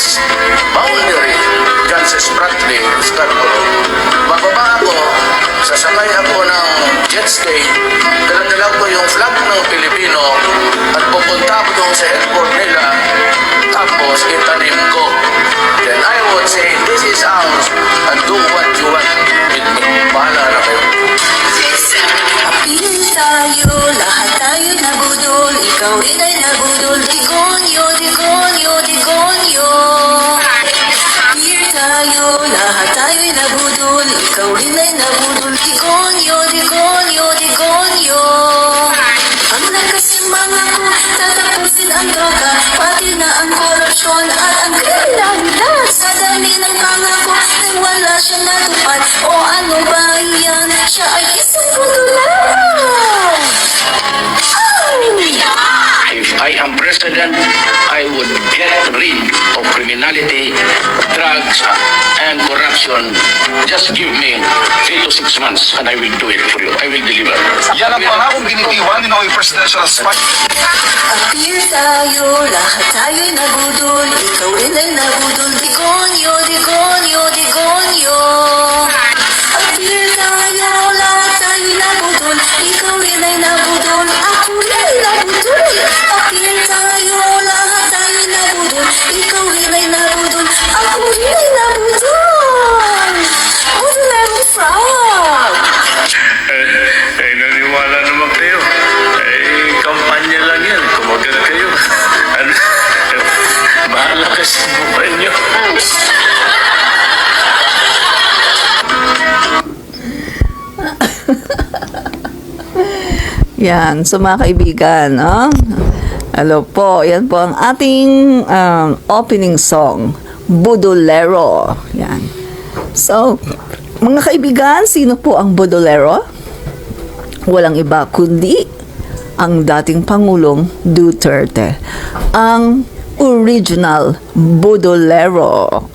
Hills boundary dyan sa Spratly, Scarborough. Bababa ako, sasakay ako ng jet ski, dala-dala ko yung flag ng Pilipino at pupunta ako doon sa airport nila, tapos itanim ko. Then I would say, this is ours and do what you want with me. Bahala na kayo. Apil tayo, lahat tayo nabudol. Ikaw rin ay nabudol. Degonyo, degonyo, degonyo. Apil tayo, lahat tayo'y nabudol. Ikaw rin ay nabudol. Degonyo, degonyo, degonyo. Ang lakas ng mga ko, tatapusin ang droga, pati na ang korupsyon at ang kriminalidad. Sa dami ng pangako, nang wala siya natupad. O ano ba yan? Siya ay isang budularan. If I am president, I would get rid of criminality, drugs, and corruption. Just give me 3 to 6 months and I will do it for you. I will deliver. Yan ang pangakong binitiwan ni Noy Presidential Spy. Apil tayo, lahat tayo'y nabudol. Ikaw rin ay nabudol. Degonyo, degonyo, degonyo. Apil tayo, lahat tayo'y nabudol. Ikaw rin ay nabudol. Ako rin ay nabudol. Apil tayo, lahat tayo'y nabudol. Ikaw rin ay nabudol. Ako rin ay nabudol. Budularong frog. Naniwala naman kayo. Kampanya lang yan. Kumagal kayo. Bahala kasi buhay niyo. Yan, so mga kaibigan, no? Hello po, yan po ang ating opening song, Budolero. Yan. So, mga kaibigan, sino po ang Budolero? Walang iba kundi ang dating Pangulong Duterte, ang original Budolero.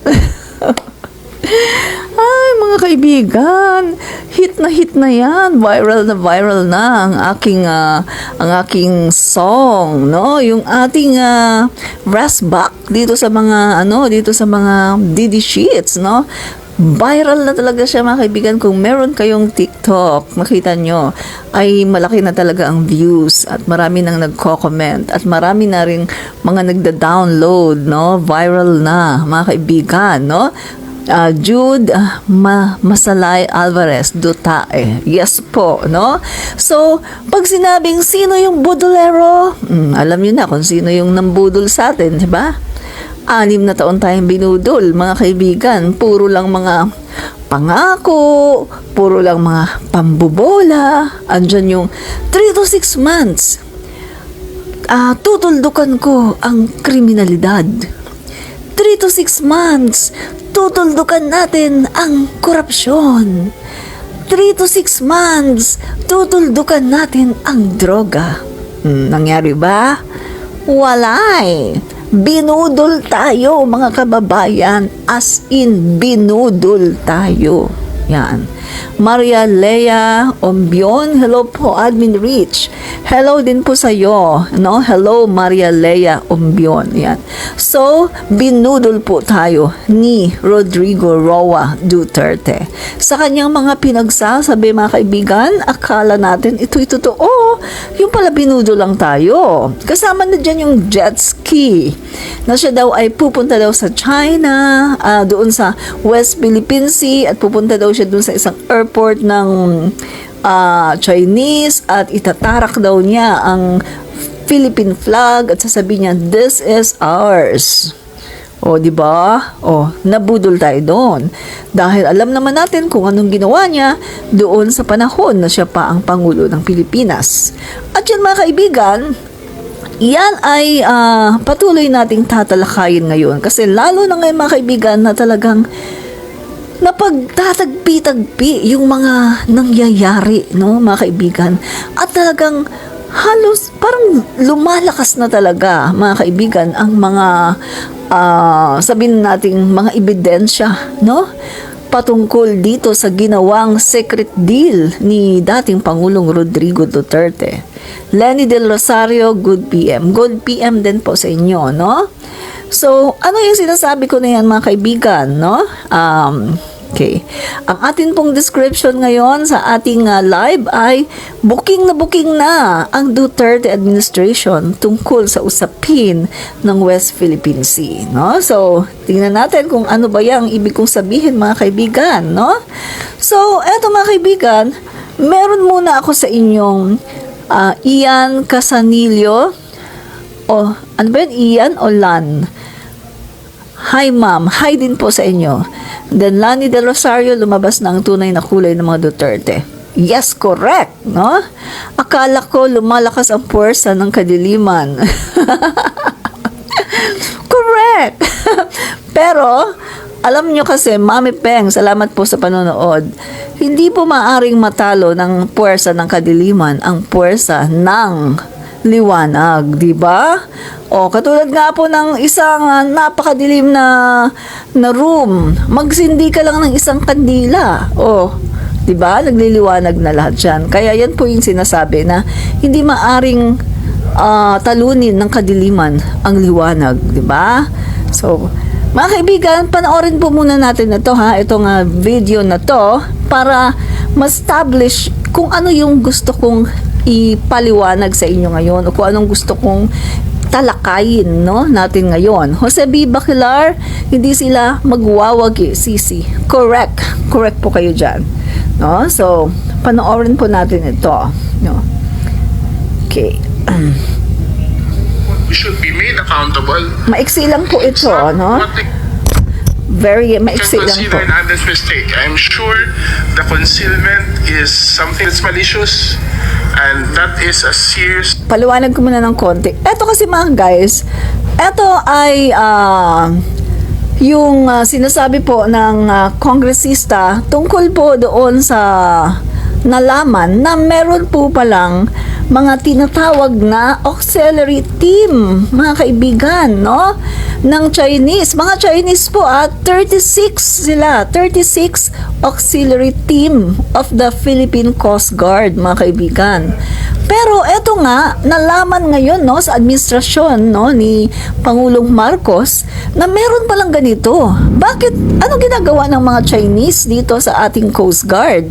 Ay, mga kaibigan, hit na yan, viral na ang aking song, no? Yung ating Rasback dito sa mga DD sheets, no? Viral na talaga siya, mga kaibigan. Kung meron kayong TikTok, makita nyo, ay malaki na talaga ang views at marami nang nagko-comment at marami na rin mga nagda-download, no? Viral na, mga kaibigan, no? Jude Masalay Alvarez Dutae. Yes po, no? So, pag sinabing sino yung budolero, alam niyo na kung sino yung nambudol sa atin, di ba? 6 na taon tayong binudol, mga kaibigan. Puro lang mga pangako, puro lang mga pambobola. Andyan yung 3 to 6 months. Tutuldukan ko ang kriminalidad. 3 to 6 months, tutuldukan natin ang korupsyon. 3 to 6 months, tutuldukan natin ang droga. Nangyari ba? Wala eh. Binudol tayo, mga kababayan. As in, binudol tayo. Yan. Maria Lea Ombion, hello po, Admin Rich. Hello din po sa iyo, no? Hello, Maria Lea Ombion. Yan. So, binudol po tayo ni Rodrigo Roa Duterte. Sa kanyang mga pinagsasabi, mga kaibigan, akala natin ito'y totoo. Yung pala binudol lang tayo. Kasama na dyan yung jet ski na siya daw ay pupunta daw sa China, doon sa West Philippine Sea, at pupunta daw siya doon sa isang airport ng Chinese, at itatarak daw niya ang Philippine flag at sasabihin niya, this is ours. O, di ba? O, nabudol tayo doon. Dahil alam naman natin kung anong ginawa niya doon sa panahon na siya pa ang Pangulo ng Pilipinas. At yan, mga kaibigan, yan ay patuloy nating tatalakayin ngayon. Kasi lalo na ngayon, mga kaibigan, na talagang napagtatagpi-tagpi yung mga nangyayari, no, mga kaibigan. At talagang halos parang lumalakas na talaga, mga kaibigan, ang mga sabihin nating mga ebidensya, no, patungkol dito sa ginawang secret deal ni dating Pangulong Rodrigo Duterte. Lenny Del Rosario, good PM. Good PM din po sa inyo, no? So, ano yung sinasabi ko na yan mga kaibigan, no? Okay. Ang atin pong description ngayon sa ating live ay booking na ang Duterte administration tungkol sa usapin ng West Philippine Sea, no? So, tingnan natin kung ano ba yung ibig kong sabihin mga kaibigan, no? So, eto mga kaibigan, meron muna ako sa inyong Ian Casanillo o ano ba yun? Ian o Lan? Hi ma'am, hi din po sa inyo. Then Lani Del Rosario, lumabas na ang tunay na kulay ng mga Duterte. Yes, correct, no? Akala ko lumalakas ang puwersa ng kadiliman. Correct. Pero alam nyo kasi, Mami Peng, salamat po sa panonood. Hindi po maaring matalo ng puwersa ng kadiliman ang puwersa ng liwanag, di ba? O katulad nga po ng isang napakadilim na room, magsindi ka lang ng isang kandila. O, di ba? Nagliliwanag na lahat yan. Kaya yan po yung sinasabi na hindi maaring talunin ng kadiliman ang liwanag, di ba? So, mga kaibigan, panoorin po muna natin ito itong video na to para ma-establish kung ano yung gusto kong ipaliwanag sa inyo ngayon o kung anong gusto kong talakayin, no, natin ngayon. Jose B. Bacalar, hindi sila magwawagi, sisi. Correct po kayo dyan, no? So, panoorin po natin ito, no? Okay. We should be made accountable. Maiksi lang po ito, no? What they Very can maiksi lang po. consider an honest mistake. I'm sure the concealment is something that's malicious, and that is a serious. Paliwanag ko muna ng konti. Eto kasi mga guys, eto ay yung sinasabi po ng kongresista tungkol po doon sa nalaman na meron po palang mga tinatawag na auxiliary team, mga kaibigan, no? Ng Chinese. Mga Chinese po 36 sila. 36 auxiliary team of the Philippine Coast Guard, mga kaibigan. Pero eto nga, nalaman ngayon, no, sa administrasyon, no, ni Pangulong Marcos na meron palang ganito. Bakit? Ano ginagawa ng mga Chinese dito sa ating Coast Guard?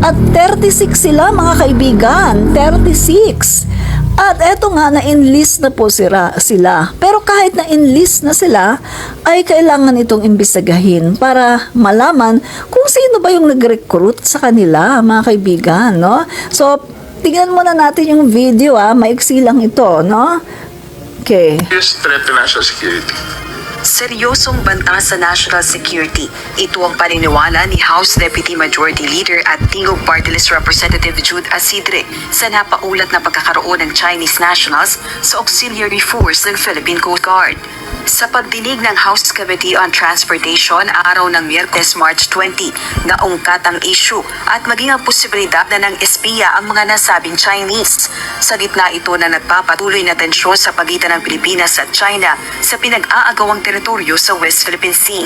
At 36 sila, mga kaibigan. 36. At eto nga, na-enlist na po sila. Pero kahit na-enlist na sila, ay kailangan itong imbestigahin para malaman kung sino ba yung nag-recruit sa kanila, mga kaibigan, no? So, tingnan muna natin yung video, maiksi lang ito, no? Okay. Serious threat to national security. Seryosong banta sa national security. Ito ang paniniwala ni House Deputy Majority Leader at Tingog Party List Representative Jude Asidre sa napaulat na pagkakaroon ng Chinese nationals sa auxiliary force ng Philippine Coast Guard. Sa pagdinig ng House Committee on Transportation araw ng Miyerkules March 20, naungkat ang issue at maging ang posibilidad na ng espiya ang mga nasabing Chinese. Sa gitna ito na nagpapatuloy na tensyon sa pagitan ng Pilipinas at China sa pinag-aagawang teritoryo sa West Philippine Sea.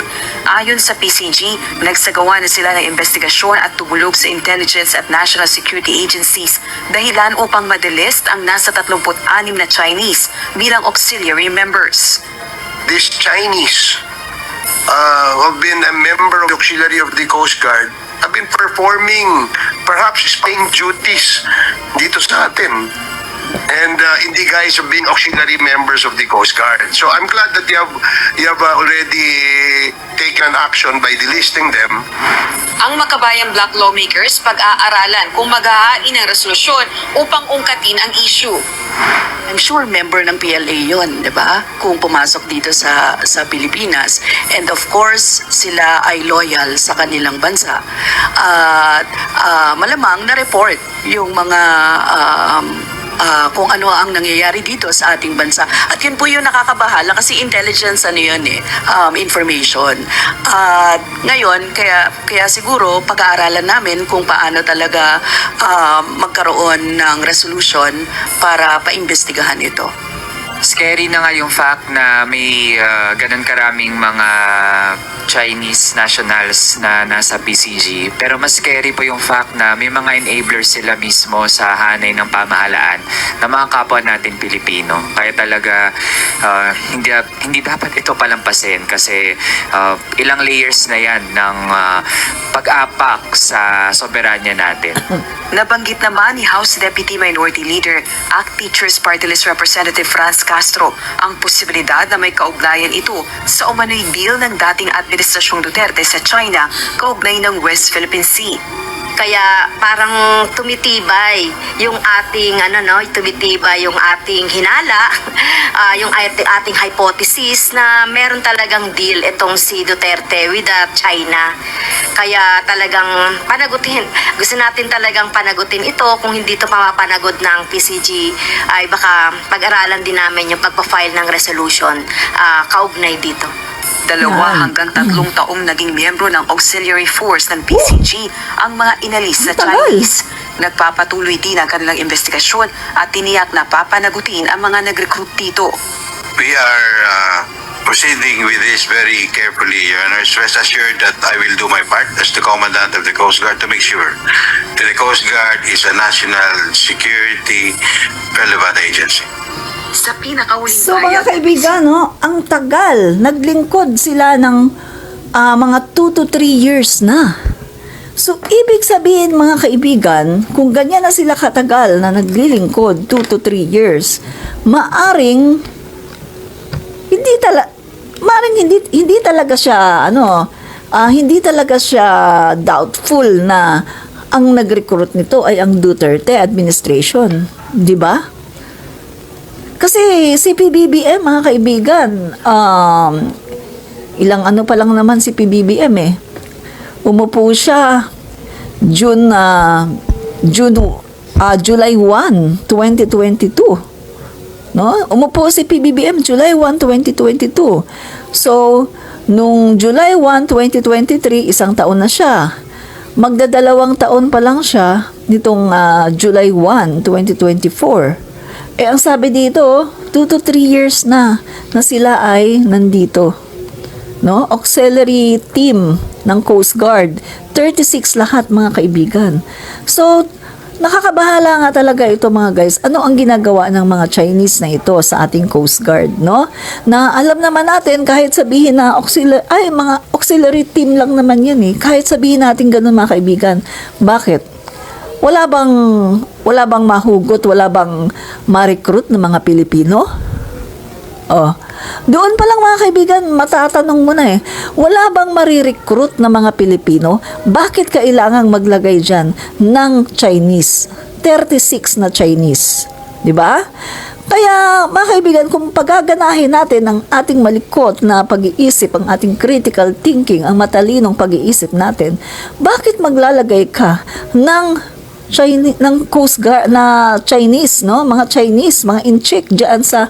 Ayon sa PCG, nagsagawa na sila ng investigasyon at tumulog sa intelligence at national security agencies dahilan upang madelist ang nasa 36 na Chinese bilang auxiliary members. These Chinese who have been a member of the auxiliary of the Coast Guard have been performing perhaps spying duties dito sa atin. And hindi guys of being auxiliary members of the Coast Guard. So I'm glad that you have already taken action by delisting them. Ang makabayang black lawmakers pag-aaralan kung maghahain ng resolusyon upang ungkatin ang issue. I'm sure member ng PLA yon, di ba? Kung pumasok dito sa Pilipinas. And of course, sila ay loyal sa kanilang bansa. At malamang na-report yung mga kung ano ang nangyayari dito sa ating bansa. At yun po yung nakakabahala kasi intelligence information. At ngayon, kaya siguro pag-aaralan namin kung paano talaga magkaroon ng resolution para paimbestigahan ito. Scary na nga yung fact na may ganun karaming mga Chinese nationals na nasa PCG. Pero mas scary po yung fact na may mga enablers sila mismo sa hanay ng pamahalaan na mga kapwa natin Pilipino. Kaya talaga hindi dapat ito palampasin kasi ilang layers na yan ng pag-apak sa soberanya natin. Nabanggit naman ni House Deputy Minority Leader, ACT Teachers Party List Representative Franz Castro, ang posibilidad na may kaugnayan ito sa umano'y deal ng dating Administrasyong Duterte sa China kaugnay ng West Philippine Sea. Kaya parang tumitibay yung ating tumitibay yung ating hinala, yung ating hypothesis na meron talagang deal itong si Duterte with China. Kaya talagang panagutin. Gusto natin talagang panagutin ito. Kung hindi ito mapanagod ng PCG, ay baka pag-aralan din namin yung pagpa-file ng resolution kaugnay dito. 2 hanggang 3 taong naging miyembro ng auxiliary force ng PCG ang mga inalis na Chinese. Nagpapatuloy din ang kanilang investigasyon at tiniyak na papanagutin ang mga nag-recruit dito. We are proceeding with this very carefully, Your Honor. Rest assured that I will do my part as the Commandant of the Coast Guard to make sure that the Coast Guard is a national security relevant agency. Sa pinakahuling So mga kaibigan, no, ang tagal, naglingkod sila ng mga 2 to 3 years na. So ibig sabihin mga kaibigan, kung ganyan na sila katagal na naglilingkod 2 to 3 years, maaring hindi talaga siya hindi talaga siya doubtful na ang nag-recruit nito ay ang Duterte administration, di ba? Kasi si PBBM, mga kaibigan, ilang pa lang naman si PBBM eh. Umupo siya July 1, 2022. No? Umupo si PBBM July 1, 2022. So, nung July 1, 2023, isang taon na siya. Magdadalawang taon pa lang siya nitong July 1, 2024. Ang sabi dito, 2 to 3 years na sila ay nandito. No? Auxiliary team ng Coast Guard. 36 lahat mga kaibigan. So, nakakabahala nga talaga ito mga guys. Ano ang ginagawa ng mga Chinese na ito sa ating Coast Guard, no? Na alam naman natin kahit sabihin na mga auxiliary team lang naman yan eh. Kahit sabihin natin ganun mga kaibigan. Bakit? Wala bang mahugot, wala bang ma-recruit ng mga Pilipino? Doon pa lang mga kaibigan, matatanong mo na eh, wala bang marirecruit ng mga Pilipino? Bakit kailangang maglagay dyan ng Chinese? 36 na Chinese. Di ba? Kaya mga kaibigan, kung pagaganahin natin ang ating malikot na pag-iisip, ang ating critical thinking, ang matalinong pag-iisip natin, bakit maglalagay ka ng Coast Guard na Chinese, no? Mga Chinese, mga in-check diyan sa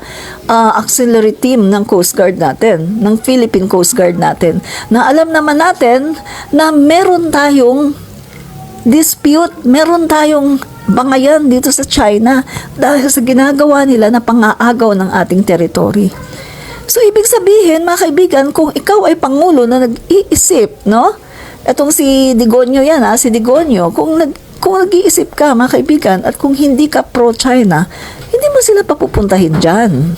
auxiliary team ng Coast Guard natin, ng Philippine Coast Guard natin. Na alam naman natin na meron tayong dispute, meron tayong bangayan dito sa China dahil sa ginagawa nila na pang-aagaw ng ating territory. So ibig sabihin, mga kaibigan, kung ikaw ay pangulo na nag-iisip, no? Etong si Digonio yan, si Digonio, kung nag-iisip ka, mga kaibigan, at kung hindi ka pro-China, hindi mo sila papupuntahin dyan.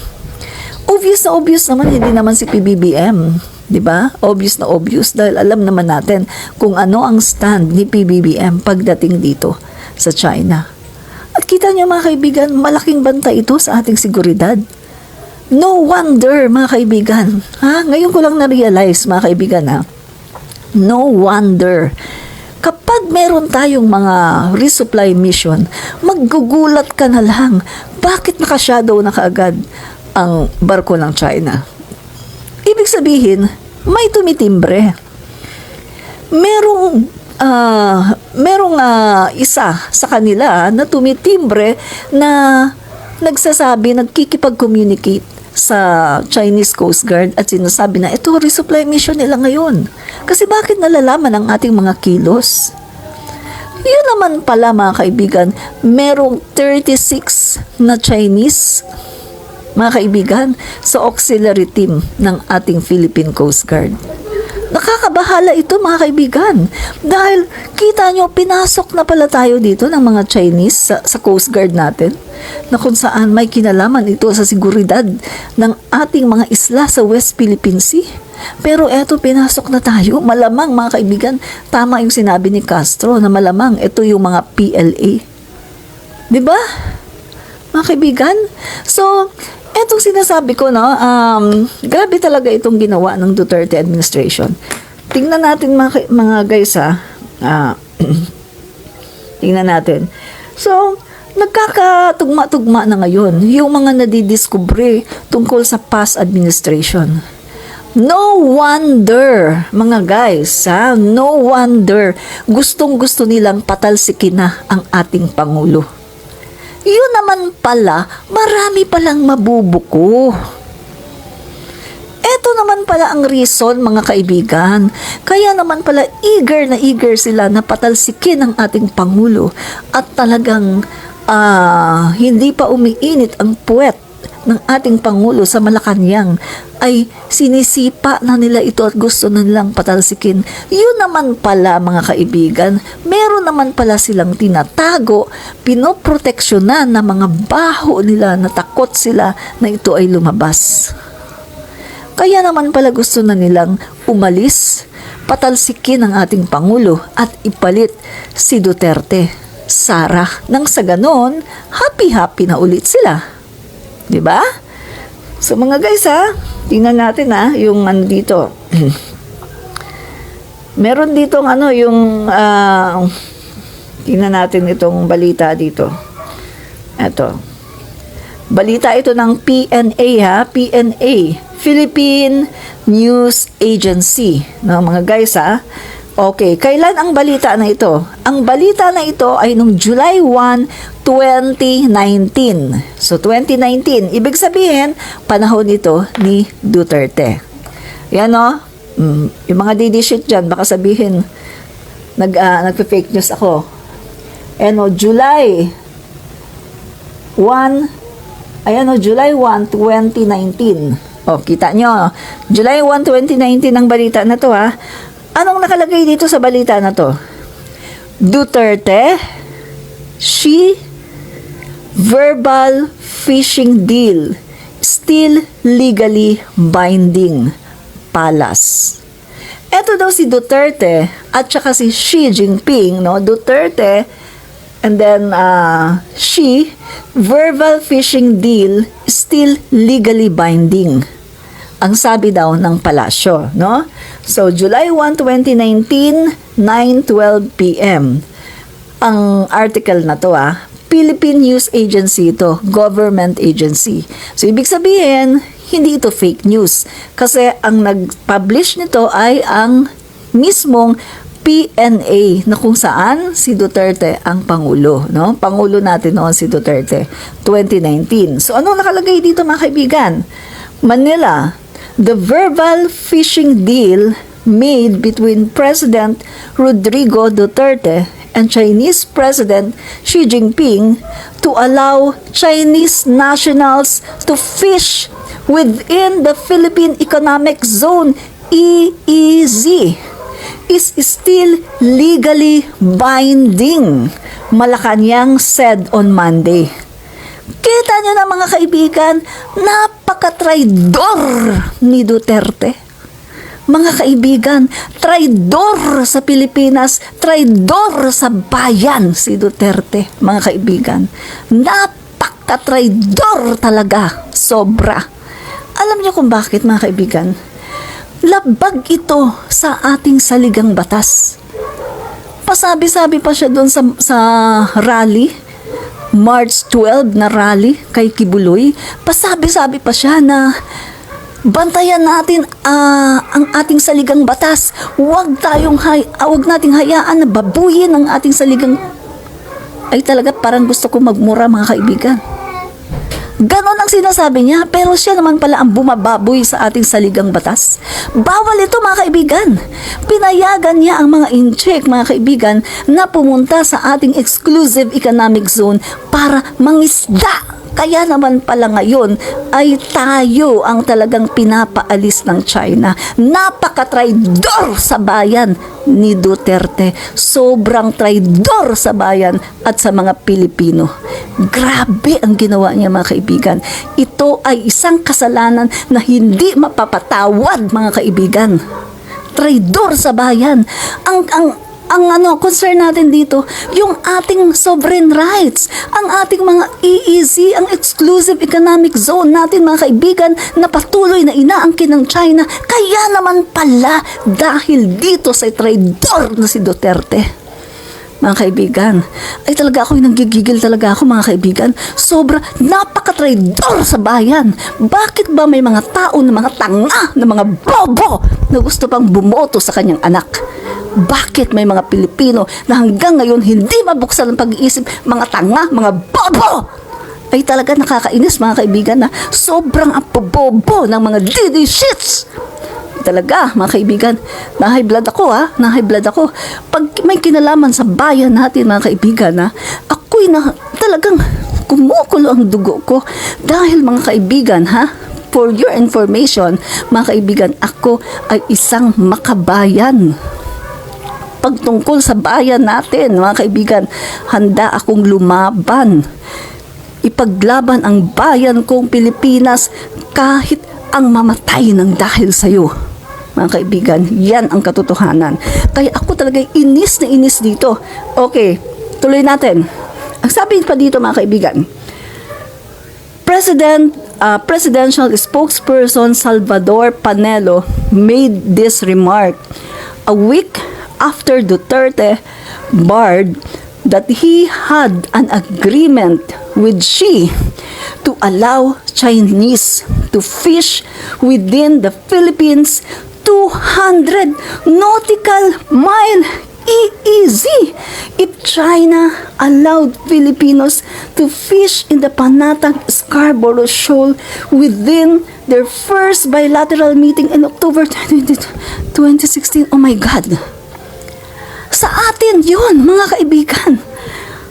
Obvious naman, hindi naman si PBBM. Diba? Obvious dahil alam naman natin kung ano ang stand ni PBBM pagdating dito sa China. At kita niyo mga kaibigan, malaking banta ito sa ating seguridad. No wonder mga kaibigan. Ngayon ko lang na-realize mga kaibigan no wonder. Kapag meron tayong mga resupply mission, maggugulat ka na lang, bakit naka-shadow na kaagad ang barko ng China? Ibig sabihin, may tumitimbre. Merong isa sa kanila na tumitimbre na nagsasabi, nagkikipag-communicate sa Chinese Coast Guard at sinasabi na ito resupply mission nila ngayon. Kasi bakit nalalaman ang ating mga kilos? Yun naman pala mga kaibigan, merong 36 na Chinese mga kaibigan sa auxiliary team ng ating Philippine Coast Guard. Nakakabahala ito mga kaibigan. Dahil kita nyo, pinasok na pala tayo dito ng mga Chinese sa Coast Guard natin na kung saan may kinalaman ito sa seguridad ng ating mga isla sa West Philippine Sea. Pero eto, pinasok na tayo. Malamang mga kaibigan, tama yung sinabi ni Castro na malamang ito yung mga PLA. Diba? Mga kaibigan? So, etong sinasabi ko, no, grabe talaga itong ginawa ng Duterte administration. Tingnan natin mga guys, tingnan natin. So, nagkakatugma-tugma na ngayon yung mga nadidiskubre tungkol sa past administration. No wonder, mga guys, no wonder, gustong-gusto nilang patalsikin na ang ating Pangulo. Yun naman pala, marami palang mabubuko. Ito naman pala ang reason, mga kaibigan. Kaya naman pala eager na eager sila na patalsikin ang ating Pangulo at talagang hindi pa umiinit ang puwet ng ating Pangulo sa Malacanang ay sinisipa na nila ito at gusto na nilang patalsikin. Yun naman pala, mga kaibigan, meron naman pala silang tinatago, pinoproteksyonan na mga baho nila na takot sila na ito ay lumabas. Kaya naman pala gusto na nilang umalis, patalsikin ang ating Pangulo at ipalit si Duterte, Sara. Nang sa ganon, happy-happy na ulit sila. Diba? So mga guys, tingnan natin yung dito. Meron ditong yung tingnan natin itong balita dito. Ito. Balita ito ng PNA, PNA, Philippine News Agency. No, mga guys, Okay, kailan ang balita na ito? Ang balita na ito ay noong July 1, 2019. So, 2019. Ibig sabihin, panahon ito ni Duterte. Yan, no? Yung mga didishit dyan, baka sabihin, nagpa-fake news ako. July 1, July 1, 2019. O, kita nyo. July 1, 2019 ang balita na to, Anong nakalagay dito sa balita na to? Duterte, Xi, verbal fishing deal, still legally binding, Palas. Ito daw si Duterte at saka si Xi Jinping, no? Duterte and then Xi, verbal fishing deal, still legally binding. Ang sabi daw ng palasyo, no? So, July 1, 2019, 9:12 p.m. Ang article na to, Philippine News Agency ito, government agency. So, ibig sabihin, hindi ito fake news. Kasi ang nag-publish nito ay ang mismong PNA na kung saan si Duterte ang Pangulo, no? Pangulo natin noon si Duterte, 2019. So, ano nakalagay dito, mga kaibigan? Manila, the verbal fishing deal made between President Rodrigo Duterte and Chinese President Xi Jinping to allow Chinese nationals to fish within the Philippine Economic Zone, EEZ, is still legally binding, Malacanang said on Monday. Kita nyo na, mga kaibigan, napaka-traidor ni Duterte. Mga kaibigan, traidor sa Pilipinas, traidor sa bayan si Duterte, mga kaibigan. Napaka-traidor talaga, sobra. Alam nyo kung bakit, mga kaibigan? Labag ito sa ating saligang batas. Pasabi-sabi pa siya doon sa rally, March 12 na rally kay Kibuloy, pasabi-sabi pa siya na bantayan natin ang ating saligang batas. Huwag nating hayaan na babuyin ang ating saligang. Ay talaga, parang gusto ko magmura, mga kaibigan. Ganon ang sinasabi niya, pero siya naman pala ang bumababoy sa ating saligang batas. Bawal ito, mga kaibigan. Pinayagan niya ang mga incheck, mga kaibigan, na pumunta sa ating exclusive economic zone para mangisda. Kaya naman pala ngayon ay tayo ang talagang pinapaalis ng China. Napaka-traidor sa bayan ni Duterte. Sobrang traidor sa bayan at sa mga Pilipino. Grabe ang ginawa niya, mga kaibigan. Ito ay isang kasalanan na hindi mapapatawad, mga kaibigan. Traidor sa bayan. Ang concern natin dito, yung ating sovereign rights, ang ating mga EEZ, ang exclusive economic zone natin, mga kaibigan, na patuloy na inaangkin ng China. Kaya naman pala dahil dito sa traidor na si Duterte. Mga kaibigan, ay talaga ako, nanggigigil talaga ako, mga kaibigan. Sobra, napaka-traidor sa bayan. Bakit ba may mga tao na mga tanga, na mga bobo na gusto pang bumoto sa kanyang anak? Bakit may mga Pilipino na hanggang ngayon hindi mabuksan ang pag-iisip, mga tanga, mga bobo? Ay talaga nakakainis, mga kaibigan, na sobrang apobobo ng mga didi shits. Talaga, mga kaibigan, na-high blood ako, na-high blood ako. Pag may kinalaman sa bayan natin, mga kaibigan, ako'y na talagang kumukulo ang dugo ko. Dahil, mga kaibigan, for your information, mga kaibigan, ako ay isang makabayan. Pagtungkol sa bayan natin, mga kaibigan, handa akong lumaban. Ipaglaban ang bayan kong Pilipinas kahit ang mamatay ng dahil sa'yo. Mga kaibigan, yan ang katotohanan. Kaya ako talaga inis na inis dito. Okay, tuloy natin. Ang sabi pa dito, mga kaibigan, Presidential spokesperson Salvador Panelo made this remark a week after Duterte barred that he had an agreement with Xi to allow Chinese to fish within the Philippines 200 nautical mile EEZ if China allowed Filipinos to fish in the Panatag Scarborough Shoal within their first bilateral meeting in October 2016. Oh my God! Sa atin yun, mga kaibigan.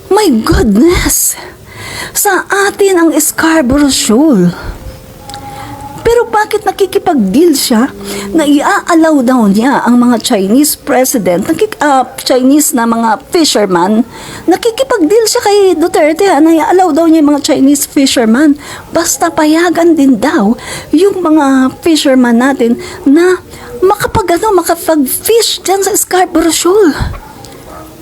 My goodness! Sa atin ang Scarborough Shoal. Pero bakit nakikipag-deal siya na i-allow daw niya ang mga Chinese president, Chinese na mga fisherman, nakikipag-deal siya kay Duterte na i-allow daw niya yung mga Chinese fisherman. Basta payagan din daw yung mga fisherman natin na makapag-fish dyan sa Scarborough Shoal.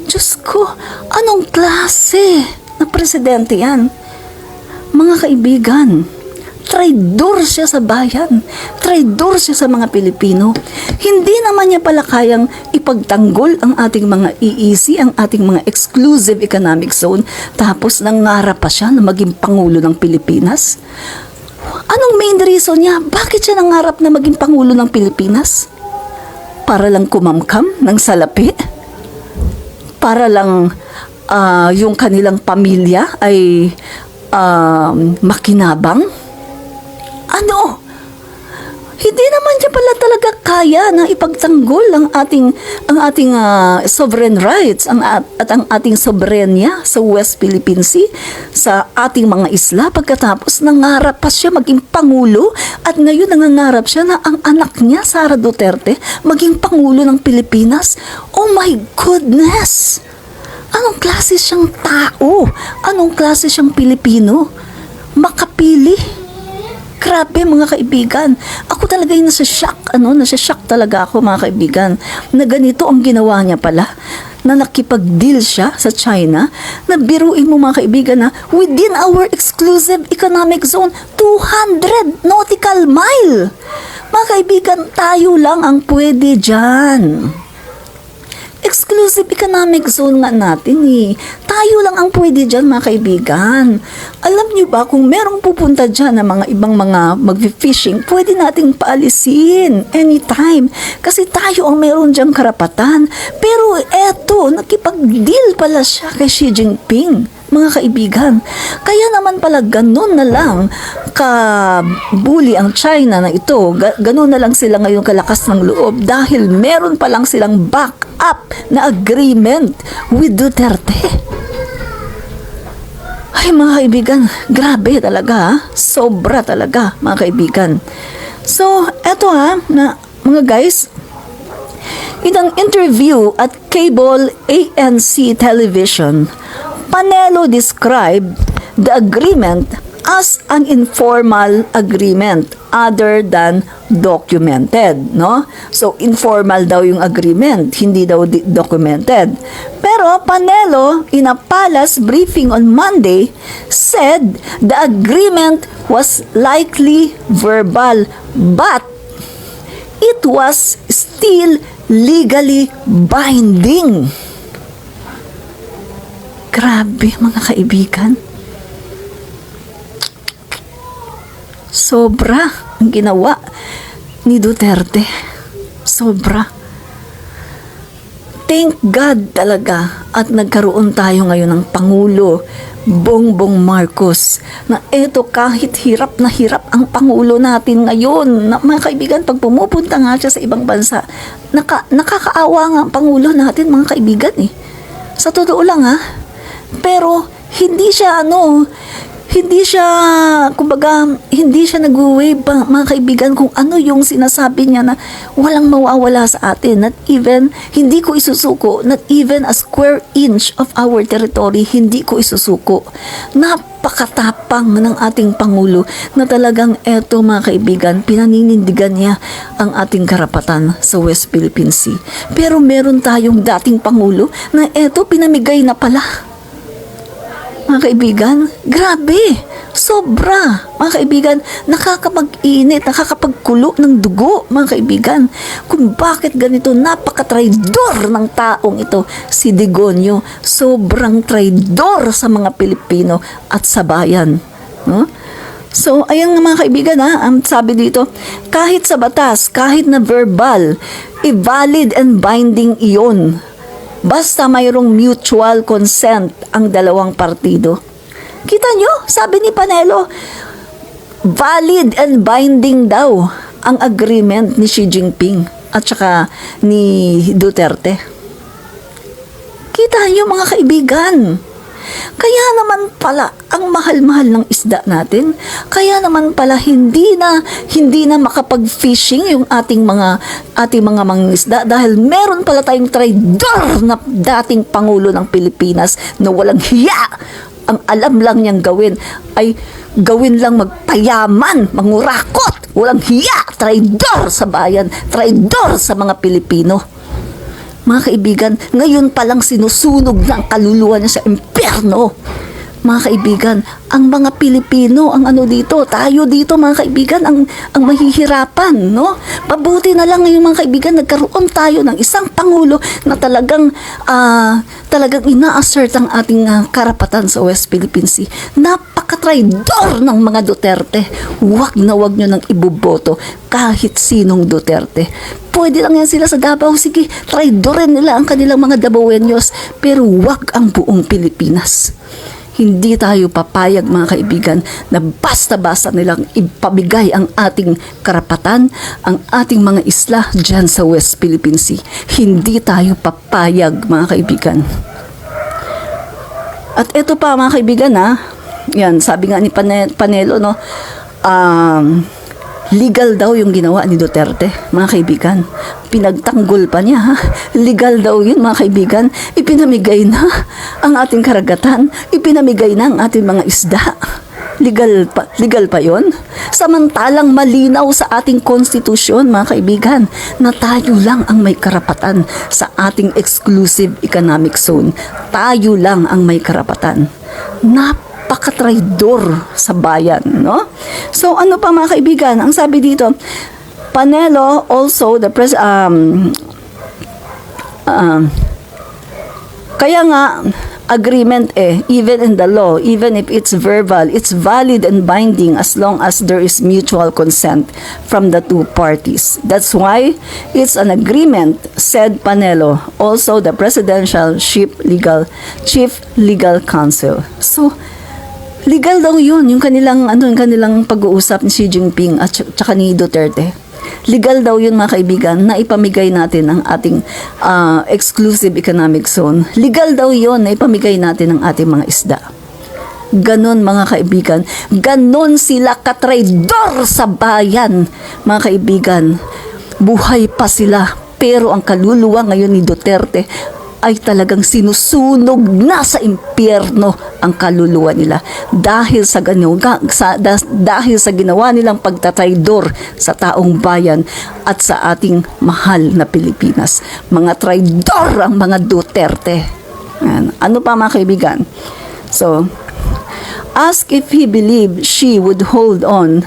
Diyos ko, anong klase na presidente yan? Mga kaibigan, traidor siya sa bayan. Traidor siya sa mga Pilipino. Hindi naman niya pala kayang ipagtanggol ang ating mga EEZ, ang ating mga exclusive economic zone, tapos nangarap pa siya na maging Pangulo ng Pilipinas. Anong main reason niya? Bakit siya nangarap na maging Pangulo ng Pilipinas? Para lang kumamkam ng salapi? Para lang yung kanilang pamilya ay makinabang? Ano? Hindi naman niya pala talaga kaya na ipagtanggol ang ating sovereign rights at ang ating soberenya sa West Philippine Sea, sa ating mga isla, pagkatapos nangarap pa siya maging Pangulo at ngayon nangangarap siya na ang anak niya, Sara Duterte, maging Pangulo ng Pilipinas. Oh my goodness! Anong klase siyang tao? Anong klase siyang Pilipino? Makapili? Grabe, mga kaibigan. Ako talaga yung nasa-shock talaga ako, mga kaibigan, na ganito ang ginawa niya pala, na nakipag-deal siya sa China, na biruin mo, mga kaibigan, na within our exclusive economic zone, 200 nautical mile. Mga kaibigan, tayo lang ang pwede dyan. Exclusive economic zone nga natin Tayo lang ang pwede dyan, mga kaibigan. Alam niyo ba, kung merong pupunta dyan na mga ibang mga mag-fishing, pwede nating paalisin anytime. Kasi tayo ang meron dyan karapatan. Pero eto, nakipag-deal pala siya kay Xi Jinping, mga kaibigan. Kaya naman pala ganun na lang kabuli ang China na ito. Ganun na lang sila ngayon kalakas ng loob dahil meron pa lang silang back-up na agreement with Duterte. Ay mga kaibigan, grabe talaga ha. Sobra talaga mga kaibigan. So, eto ha, na mga guys, in an interview at cable ANC television, Panelo described the agreement as an informal agreement other than documented, no? So, informal daw yung agreement, hindi daw documented. Pero Panelo, in a palace briefing on Monday, said the agreement was likely verbal, but it was still legally binding. Grabe mga kaibigan. Sobra ang ginawa ni Duterte. Sobra. Thank God talaga at nagkaroon tayo ngayon ng Pangulo Bongbong Marcos na eto kahit hirap na hirap ang Pangulo natin ngayon. Na, mga kaibigan, pag pumupunta nga siya sa ibang bansa, nakakaawa nga ang Pangulo natin mga kaibigan eh. Sa totoo lang ha. Pero hindi siya kumbaga, hindi siya nag-wave mga kaibigan kung ano yung sinasabi niya na walang mawawala sa atin. Not even, hindi ko isusuko, not even a square inch of our territory, hindi ko isusuko. Napakatapang ng ating Pangulo na talagang eto mga kaibigan, pinaninindigan niya ang ating karapatan sa West Philippine Sea. Pero meron tayong dating Pangulo na eto pinamigay na pala. Mga kaibigan, grabe, sobra. Mga kaibigan, nakakapag-init, nakakapagkulo ng dugo, mga kaibigan. Kung bakit ganito, napaka-traidor ng taong ito, si Digonio. Sobrang traidor sa mga Pilipino at sa bayan. No? So, ayan nga mga kaibigan ha, ang sabi dito, kahit sa batas, kahit na verbal, valid and binding iyon. Basta mayroong mutual consent ang dalawang partido. Kita nyo, sabi ni Panelo, valid and binding daw ang agreement ni Xi Jinping at saka ni Duterte. Kita nyo mga kaibigan, kaya naman pala ang mahal-mahal ng isda natin. Kaya naman pala hindi na makapag-fishing yung ating mga mangingisda dahil meron pala tayong traidor na dating Pangulo ng Pilipinas na walang hiya. Ang alam lang niyang gawin ay gawin lang magpayaman, mangurakot. Walang hiya, traidor sa bayan, traidor sa mga Pilipino. Mga kaibigan, ngayon palang sinusunog na ang kaluluwa niya sa impyerno. Mga kaibigan, ang mga Pilipino, ang ano dito, tayo dito mga kaibigan, ang mahihirapan, no? Pabuti na lang ngayon mga kaibigan, nagkaroon tayo ng isang Pangulo na talagang ina-assert ang ating karapatan sa West Philippine Sea. Napaka-traidor ng mga Duterte. Huwag na huwag nyo nang iboboto kahit sinong Duterte. Pwede lang yan sila sa Davao. Sige, traidorin nila ang kanilang mga Davaoenos, pero wag ang buong Pilipinas. Hindi tayo papayag mga kaibigan na basta-basta nilang ipabigay ang ating karapatan, ang ating mga isla dyan sa West Philippine Sea. Hindi tayo papayag mga kaibigan. At eto pa mga kaibigan yan, sabi nga ni Panelo, no, legal daw yung ginawa ni Duterte, mga kaibigan. Pinagtanggol pa niya, ha? Legal daw yun, mga kaibigan. Ipinamigay na ang ating karagatan. Ipinamigay na ang ating mga isda. Legal pa yun? Samantalang malinaw sa ating konstitusyon, mga kaibigan, na tayo lang ang may karapatan sa ating exclusive economic zone. Tayo lang ang may karapatan. Napaka-traidor sa bayan, no? So, ano pa mga kaibigan? Ang sabi dito, Panelo also, kaya nga, agreement even in the law, even if it's verbal, it's valid and binding as long as there is mutual consent from the two parties. That's why it's an agreement, said Panelo, also the presidential chief legal counsel. So, legal daw yun, yung kanilang pag-uusap ni Xi Jinping at saka ni Duterte. Legal daw yun mga kaibigan na ipamigay natin ang ating exclusive economic zone. Legal daw yun na ipamigay natin ang ating mga isda. Ganon mga kaibigan. Ganon sila katraidor sa bayan, mga kaibigan. Buhay pa sila, pero ang kaluluwa ngayon ni Duterte ay talagang sinusunog na sa impyerno ang kaluluwa nila dahil sa dahil sa ginawa nilang pagtatraidor sa taong bayan at sa ating mahal na Pilipinas. Mga traidor ang mga Duterte. Yan. Ano pa mga kaibigan? So, ask if he believed she would hold on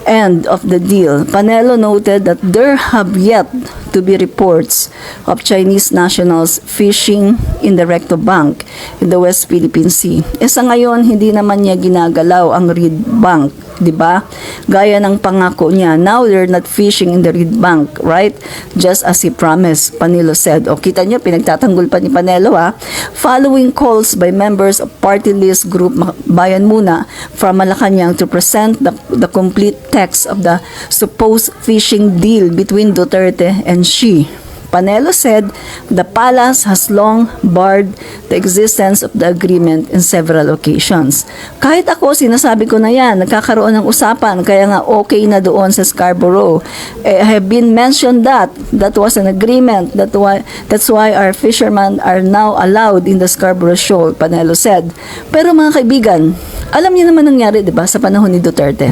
end of the deal. Panelo noted that there have yet to be reports of Chinese nationals fishing in the Recto Bank in the West Philippine Sea. Sa ngayon, hindi naman niya ginagalaw ang Reed Bank, di ba? Gaya ng pangako niya, now they're not fishing in the Reed Bank, right? Just as he promised, Panelo said. O, kita niyo, pinagtatanggol pa ni Panelo, ha? Following calls by members of party list group Bayan Muna from Malacanang to present the complete text of the supposed fishing deal between Duterte and Xi. Panelo said the palace has long barred the existence of the agreement in several occasions. Kahit ako, sinasabi ko na yan, nagkakaroon ng usapan, kaya nga okay na doon sa Scarborough. I have been mentioned that was an agreement, that's why our fishermen are now allowed in the Scarborough Shoal, Panelo said. Pero mga kaibigan, alam niyo naman nangyari, di ba, sa panahon ni Duterte,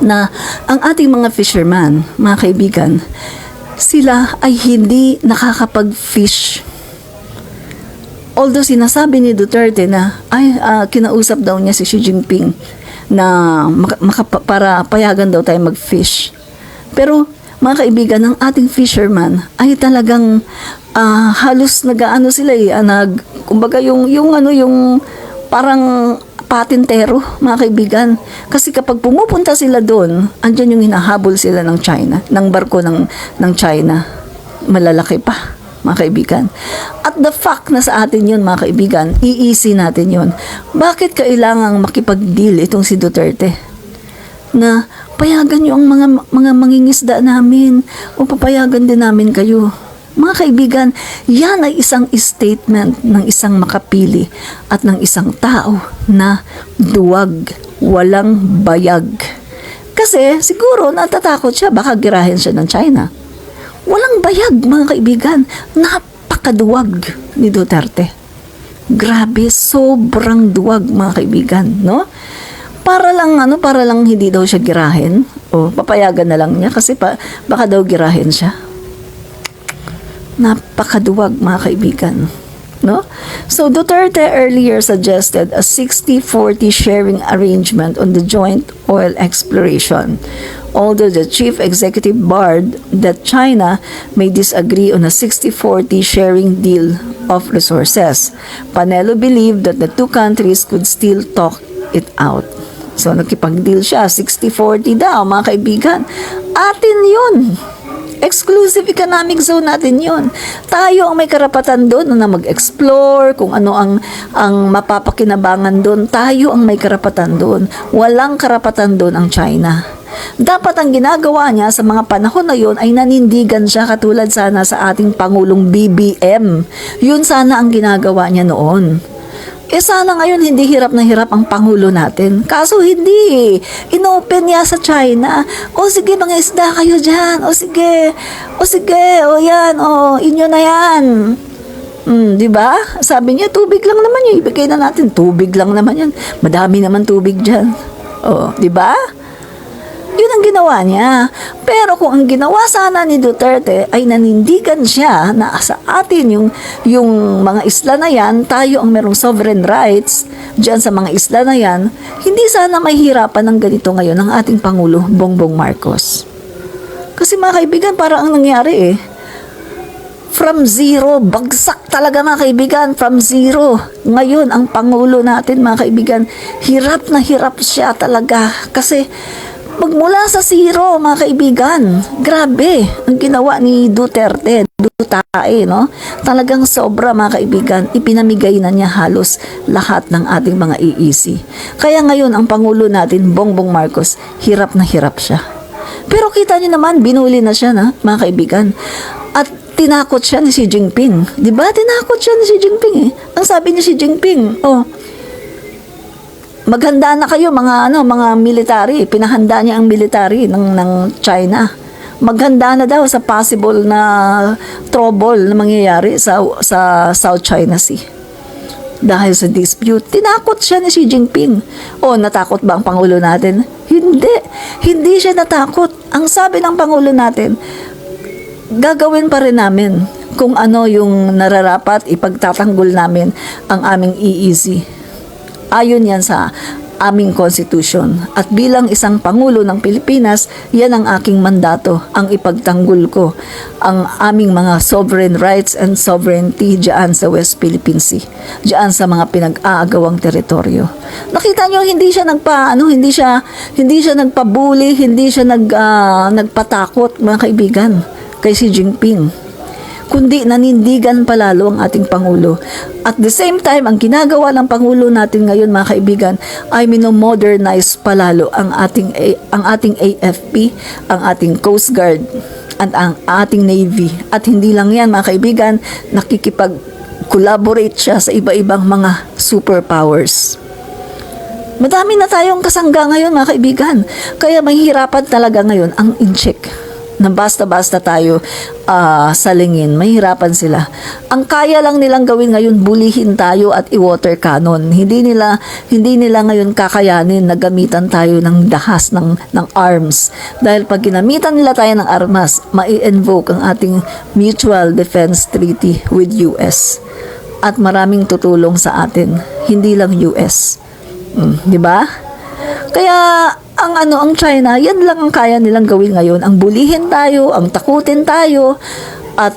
na ang ating mga fishermen, mga kaibigan, sila ay hindi nakakapag-fish. Although sinasabi ni Duterte na kinausap daw niya si Xi Jinping na para payagan daw tayo mag-fish. Pero mga kaibigan, ang ating fisherman ay talagang halos nag-aano sila kumbaga yung parang patintero, mga kaibigan. Kasi kapag pumupunta sila doon, andyan yung hinahabol sila ng China, ng barko ng China. Malalaki pa, mga kaibigan. At the fact na sa atin yun, mga kaibigan, i-easy natin yun. Bakit kailangang makipag-deal itong si Duterte? Na payagan nyo ang mga mangingisda namin o papayagan din namin kayo. Mga kaibigan, yan ay isang statement ng isang makapili at ng isang tao na duwag, walang bayag. Kasi siguro natatakot siya, baka girahin siya ng China. Walang bayag, mga kaibigan. Napakaduwag ni Duterte. Grabe, sobrang duwag, mga kaibigan, no? Para lang hindi daw siya girahin o papayagan na lang niya kasi baka daw girahin siya. Napakaduwag, mga kaibigan, no? So Duterte earlier suggested a 60-40 sharing arrangement on the joint oil exploration. Although the chief executive barred that China may disagree on a 60-40 sharing deal of resources, Panelo believed that the two countries could still talk it out. So nakipag-deal siya, 60-40 daw, mga kaibigan. Atin yun. Exclusive economic zone natin yun. Tayo ang may karapatan doon na mag-explore, kung ano ang mapapakinabangan doon. Tayo ang may karapatan doon. Walang karapatan doon ang China. Dapat ang ginagawa niya sa mga panahon na yun ay nanindigan siya katulad sana sa ating Pangulong BBM. Yun sana ang ginagawa niya noon. Sana ngayon hindi hirap na hirap ang Pangulo natin. Kaso hindi. Inopen niya sa China. O sige, mga isda kayo dyan. O sige. O yan. O, inyo na yan. Di ba? Sabi niya, tubig lang naman yun. Ibigay na natin. Tubig lang naman yan. Madami naman tubig dyan. O, di ba? Yun ang ginawa niya. Pero kung ang ginawa sana ni Duterte ay nanindigan siya na sa atin yung mga isla na yan, tayo ang merong sovereign rights dyan sa mga isla na yan, hindi sana mahirapan ng ganito ngayon ng ating Pangulo, Bongbong Marcos. Kasi mga kaibigan, parang ang nangyari from zero, bagsak talaga mga kaibigan, from zero. Ngayon, ang Pangulo natin mga kaibigan, hirap na hirap siya talaga. Kasi magmula sa zero, mga kaibigan. Grabe ang ginawa ni Duterte. No? Talagang sobra, mga kaibigan. Ipinamigay na niya halos lahat ng ating mga EEC. Kaya ngayon, ang Pangulo natin, Bongbong Marcos, hirap na hirap siya. Pero kita niyo naman, binuli na siya, mga kaibigan. At tinakot siya ni Xi Jinping. Diba? Tinakot siya ni Xi Jinping. Ang sabi ni Xi Jinping, maghanda na kayo mga military. Pinahanda niya ang military ng China. Maghanda na daw sa possible na trouble na mangyayari sa South China Sea. Dahil sa dispute, tinakot siya ni Xi Jinping. O, natakot ba ang Pangulo natin? Hindi siya natakot. Ang sabi ng Pangulo natin, gagawin pa rin namin kung ano yung nararapat, ipagtatanggol namin ang aming EEZ. Ayon yan sa aming constitution. At bilang isang Pangulo ng Pilipinas, yan ang aking mandato, ang ipagtanggol ko ang aming mga sovereign rights and sovereignty diyan sa West Philippine Sea, diyan sa mga pinag-aagawang teritoryo. Nakita nyo, hindi siya nagpabuli, hindi siya nagpatakot, mga kaibigan, kay Xi Jinping, kundi nanindigan palalo ang ating Pangulo. At the same time, ang ginagawa ng Pangulo natin ngayon, mga kaibigan, ay minomodernize palalo ang ating AFP, ang ating Coast Guard, at ang ating Navy. At hindi lang yan, mga kaibigan, nakikipag-collaborate siya sa iba-ibang mga superpowers. Madami na tayong kasangga ngayon, mga kaibigan. Kaya mahihirapan talaga ngayon ang in-check na basta-basta tayo salingin. Mahirapan sila. Ang kaya lang nilang gawin ngayon, bulihin tayo at i-water cannon. Hindi nila ngayon kakayanin na gamitan tayo ng dahas ng arms. Dahil pag ginamitan nila tayo ng armas, mai-invoke ang ating Mutual Defense Treaty with US. At maraming tutulong sa atin. Hindi lang US. Di ba? Kaya ang China, yan lang ang kaya nilang gawin ngayon. Ang bulihin tayo, ang takutin tayo, at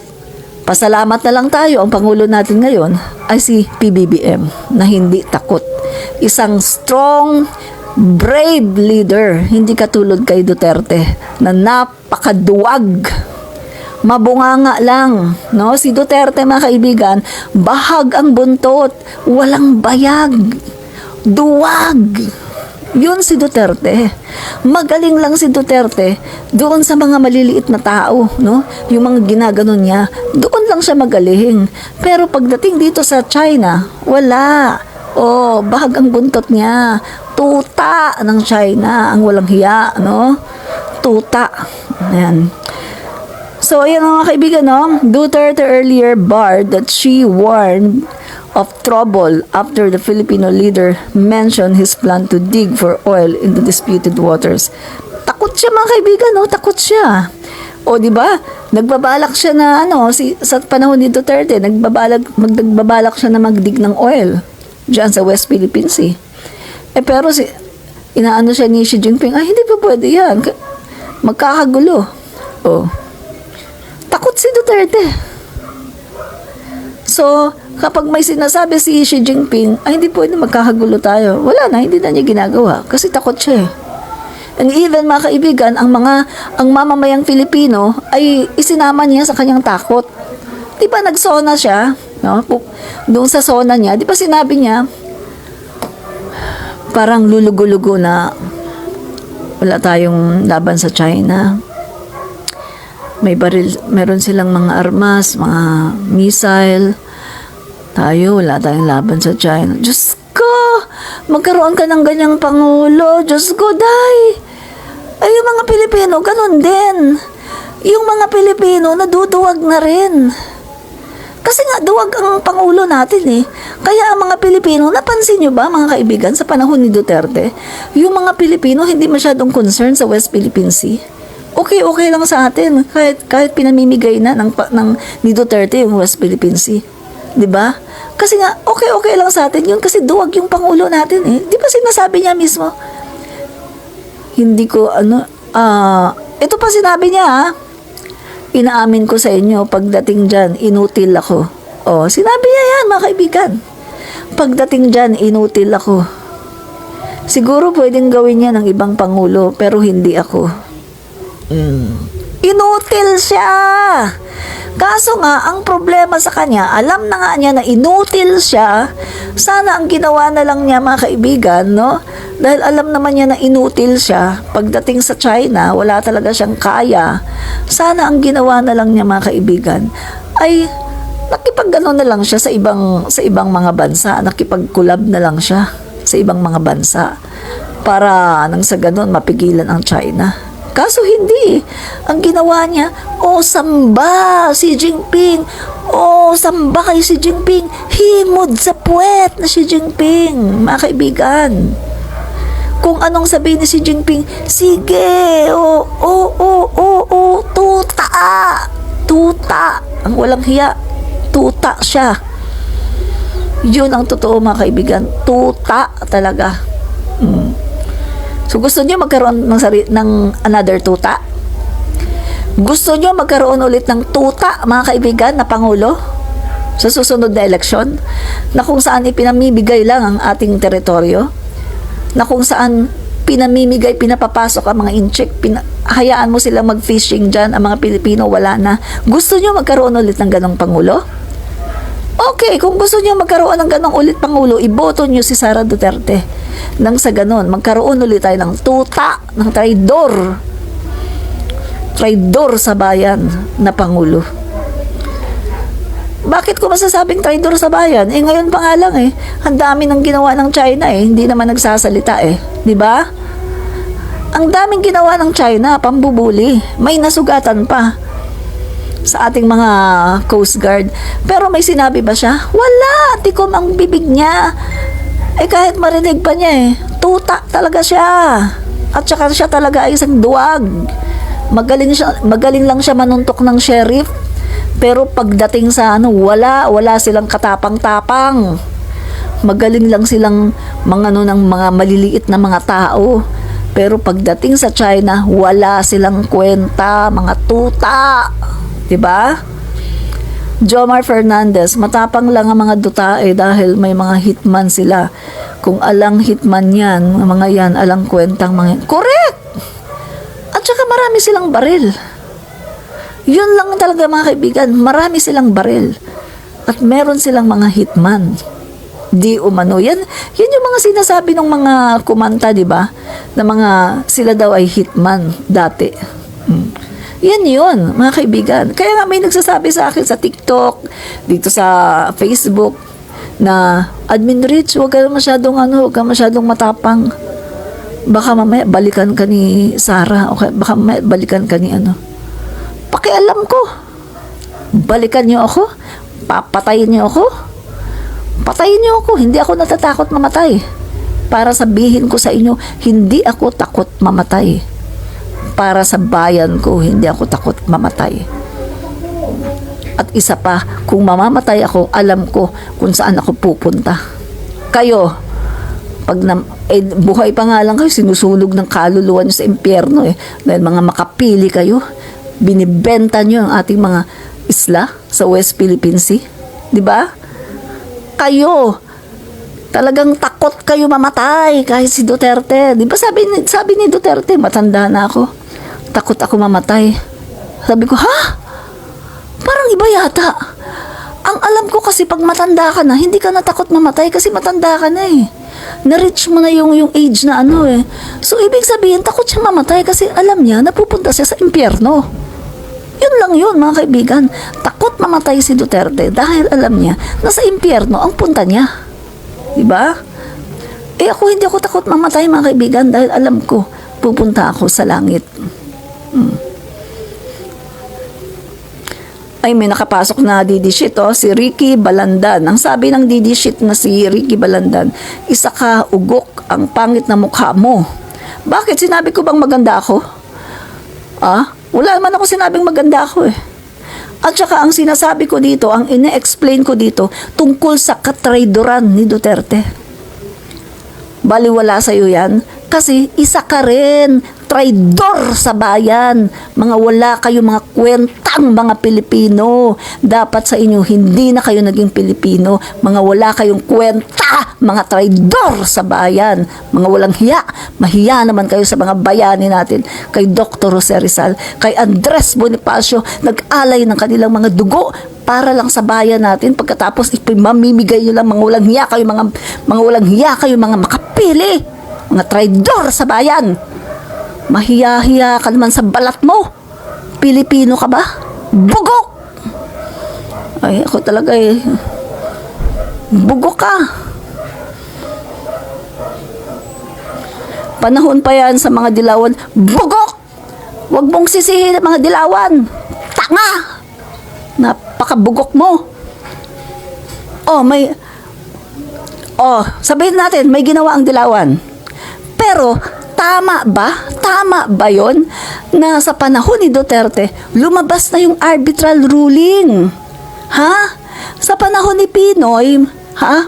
pasalamat na lang tayo. Ang Pangulo natin ngayon ay si PBBM na hindi takot. Isang strong, brave leader, hindi katulad kay Duterte na napakaduwag. Mabunganga lang, no? Si Duterte, mga kaibigan, bahag ang buntot, walang bayag, duwag. Yun si Duterte. Magaling lang si Duterte doon sa mga maliliit na tao, no? Yung mga ginaganon niya, doon lang siya magaling. Pero pagdating dito sa China, wala. Bahag ang buntot niya. Tuta ng China, ang walang hiya, no? Tuta. Ayan. So, ayan mga kaibigan, no? Duterte earlier barred that she warned of trouble after the Filipino leader mentioned his plan to dig for oil in the disputed waters. Takot siya, mga kaibigan, no? Takot siya. O, di ba? Nagbabalak siya na sa panahon ni Duterte, nagbabalak siya na magdig ng oil diyan sa West Philippine Sea. Pero inaano siya ni Xi Jinping, hindi pa pwede yan. Magkakagulo. Takot si Duterte. So, kapag may sinasabi si Xi Jinping, hindi pwede magkakagulo tayo. Wala na, hindi na niya ginagawa. Kasi takot siya eh. And even, mga kaibigan, ang mamamayang Filipino ay isinama niya sa kanyang takot. Di ba nagsona siya? No? Doon sa sona niya, di ba sinabi niya, parang lulugo-lugo na wala tayong laban sa China. May baril, meron silang mga armas, mga missile. Tayo, wala tayong laban sa China. Diyos ko, magkaroon ka ng ganyang Pangulo. Diyos ko, day. Ay, yung mga Pilipino, ganun din. Yung mga Pilipino, naduduwag na rin. Kasi nga, duwag ang Pangulo natin eh. Kaya ang mga Pilipino, napansin nyo ba, mga kaibigan, sa panahon ni Duterte, yung mga Pilipino hindi masyadong concerned sa West Philippine Sea. Okay lang sa atin. Kahit pinamimigay na ni Duterte yung West Philippine Sea. Diba? Kasi nga, okay lang sa atin yun kasi duwag yung Pangulo natin eh. Di ba sinasabi niya mismo? Hindi ko, ito pa sinabi niya inaamin ko sa inyo, pagdating dyan, inutil ako. Sinabi niya yan, mga kaibigan. Pagdating dyan, inutil ako. Siguro pwedeng gawin niya ng ibang Pangulo, pero hindi ako. Inutil siya. Kaso nga, ang problema sa kanya, alam na nga niya na inutil siya. Sana ang ginawa na lang niya, mga kaibigan, no? Dahil alam naman niya na inutil siya. Pagdating sa China, wala talaga siyang kaya. Sana ang ginawa na lang niya, mga kaibigan, ay nakipag-ano na lang siya sa ibang mga bansa. Nakipag-collab na lang siya. sa ibang mga bansa para nang sa ganun mapigilan ang China. Kaso hindi. Ang ginawa niya, samba si Jinping. Samba kay si Jinping. Himod sa puwet na si Jinping. Mga kaibigan. Kung anong sabihin ni si Jinping, sige, tuta. Tuta. Ang walang hiya. Tuta siya. Yun ang totoo, mga kaibigan. Tuta talaga. So gusto niyo magkaroon ng another tuta? Gusto niyo magkaroon ulit ng tuta, mga kaibigan, na Pangulo sa susunod na eleksyon, na kung saan ipinamimigay lang ang ating teritoryo, na kung saan pinapapasok ang mga incheck, hayaan mo silang mag-fishing dyan, ang mga Pilipino wala na. Gusto niyo magkaroon ulit ng ganong Pangulo? Okay, kung gusto niyo magkaroon ng ganong ulit Pangulo, iboto niyo si Sara Duterte. Nang sa ganon, magkaroon ulit tayo ng tuta, ng traidor. Traidor sa bayan na Pangulo. Bakit ko masasabing traidor sa bayan? Ngayon pa nga lang ang dami ng ginawa ng China hindi naman nagsasalita di ba? Ang daming ginawa ng China, pambubuli. May nasugatan pa sa ating mga Coast Guard. Pero may sinabi ba siya? Wala! Tikom ang bibig niya. Kahit marinig pa niya tuta talaga siya. At saka siya talaga ay isang duwag. Magaling lang siya manuntok ng sheriff. Pero pagdating sa wala silang katapang-tapang. Magaling lang silang ng mga maliliit na mga tao. Pero pagdating sa China, wala silang kwenta, mga tuta. 'Di ba? Jomar Fernandez, matapang lang ang mga dutae dahil may mga hitman sila. Kung alang hitman yan, mga yan, alang kwentang mga... Correct! At saka marami silang baril. Yun lang talaga, mga kaibigan, marami silang baril. At meron silang mga hitman. Di umano. Yan yung mga sinasabi ng mga kumanta, di ba? Na mga sila daw ay hitman dati. Yan yun, mga kaibigan. Kaya nga may nagsasabi sa akin sa TikTok, dito sa Facebook, na Admin Rich, huwag ka masyadong matapang. Baka mamaya balikan ka ni Sarah, o baka mamaya balikan ka ni Pakialam ko. Balikan niyo ako? Papatayin niyo ako? Patayin niyo ako. Hindi ako natatakot mamatay. Para sabihin ko sa inyo, hindi ako takot mamatay. Para sa bayan ko, hindi ako takot mamatay. At isa pa, kung mamamatay ako, alam ko kung saan ako pupunta. Kayo, buhay pa nga lang kayo, sinusunog ng kaluluwa nyo sa impyerno Dahil mga makapili kayo, binibenta nyo ang ating mga isla sa West Philippine Sea. Diba? Kayo, talagang takot kayo mamatay kahit si Duterte. Diba sabi ni Duterte, matanda na ako. Takot ako mamatay. Sabi ko, ha? Parang iba yata. Ang alam ko kasi pag matanda ka na, hindi ka natakot mamatay kasi matanda ka na Na-reach mo na yung age na So, ibig sabihin, takot siya mamatay kasi alam niya na pupunta siya sa impyerno. Yun lang yun, mga kaibigan. Takot mamatay si Duterte dahil alam niya na sa impyerno ang punta niya. Diba? Ako hindi ako takot mamatay, mga kaibigan, dahil alam ko pupunta ako sa langit. Ay, may nakapasok na didishit si Ricky Balandan. Ang sabi ng didishit na si Ricky Balandan, isa ka ugok, ang pangit na mukha mo. Bakit? Sinabi ko bang maganda ako? Wala naman ako sinabing maganda ako At saka ang sinasabi ko dito, ang ine-explain ko dito, tungkol sa katraidoran ni Duterte. Baliwala sa'yo yan, kasi isa ka rin, traidor sa bayan. Mga wala kayo mga kwentang mga Pilipino. Dapat sa inyo, hindi na kayo naging Pilipino. Mga wala kayong kwenta, mga traidor sa bayan. Mga walang hiya. Mahiya naman kayo sa mga bayani natin. Kay Dr. Jose Rizal, kay Andres Bonifacio, nag-alay ng kanilang mga dugo para lang sa bayan natin. Pagkatapos, ipimamimigay nyo lang mga walang hiya kayo, mga walang hiya kayo, mga makapili. Mga traidor sa bayan. Mahiya-hiya ka naman sa balat mo. Pilipino ka ba? Bugok! Ay, ako talaga bugok ka. Panahon pa yan sa mga dilawan. Bugok! Huwag mong sisihin ang mga dilawan. Tanga! Napakabugok mo. Sabihin natin, may ginawa ang dilawan. Pero, tama ba? Tama ba yon na sa panahon ni Duterte, lumabas na yung arbitral ruling? Ha? Sa panahon ni Pinoy, ha?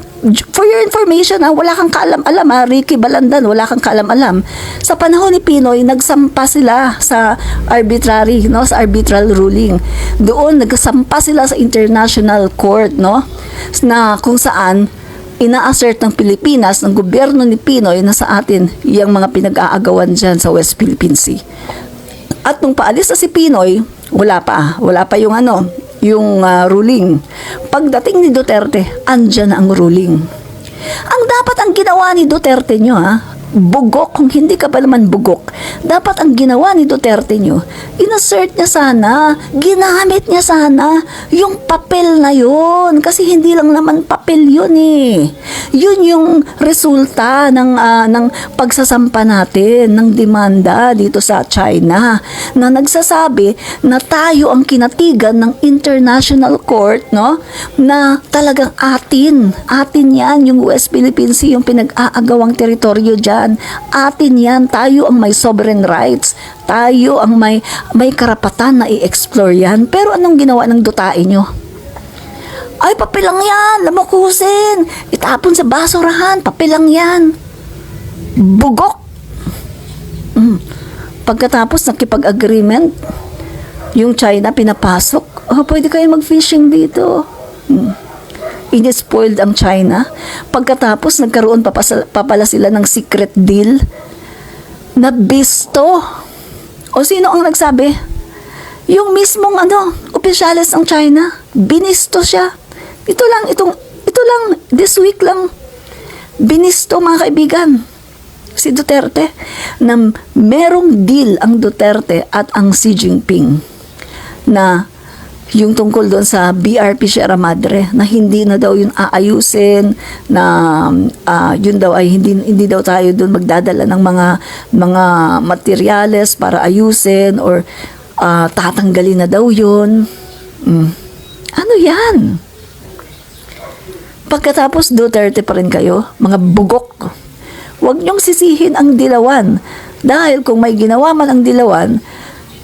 For your information, wala kang kaalam-alam, Ricky Balandan, wala kang kaalam-alam. Sa panahon ni Pinoy, nagsampa sila sa arbitrary, no, sa arbitral ruling. Doon nagsampa sila sa International Court, no, na kung saan ina-assert ng Pilipinas, ng gobyerno ni Pinoy na sa atin yung mga pinag-aagawan dyan sa West Philippine Sea. At nung paalis na si Pinoy, wala pa yung ruling. Pagdating ni Duterte, andyan ang ruling. Ang dapat ang ginawa ni Duterte nyo, bugok, kung hindi ka pa naman bugok, dapat ang ginawa ni Duterte nyo, inassert niya sana, ginamit niya sana yung papel na yun, kasi hindi lang naman papel yun yun yung resulta ng pagsasampa natin ng demanda dito sa China, na nagsasabi na tayo ang kinatigan ng International Court, no, na talagang atin yan, yung West Philippine Sea, yung pinag-aagawang teritoryo dyan. Atin yan, tayo ang may sovereign rights, tayo ang may karapatan na i-explore yan. Pero anong ginawa ng dutae nyo? Ay, papel lang yan, lamukusin, itapon sa basurahan, papel lang yan. Bugok. Pagkatapos nakipag-agreement, yung China pinapasok, pwede kayo mag-fishing dito. Inispoiled ang China. Pagkatapos, nagkaroon pa pala sila ng secret deal na bisto. O sino ang nagsabi? Yung mismong opisyalis ng China, binisto siya. Ito lang, this week lang, binisto, mga kaibigan, si Duterte, na merong deal ang Duterte at ang Xi Jinping na yung tungkol doon sa BRP Sierra Madre, na hindi na daw yun aayusin, na yun daw ay hindi daw tayo doon magdadala ng mga materyales para ayusin, or tatanggalin na daw yun. Ano yan? Pagkatapos Duterte pa rin kayo, mga bugok. Huwag niyong sisihin ang dilawan, dahil kung may ginawa man ang dilawan,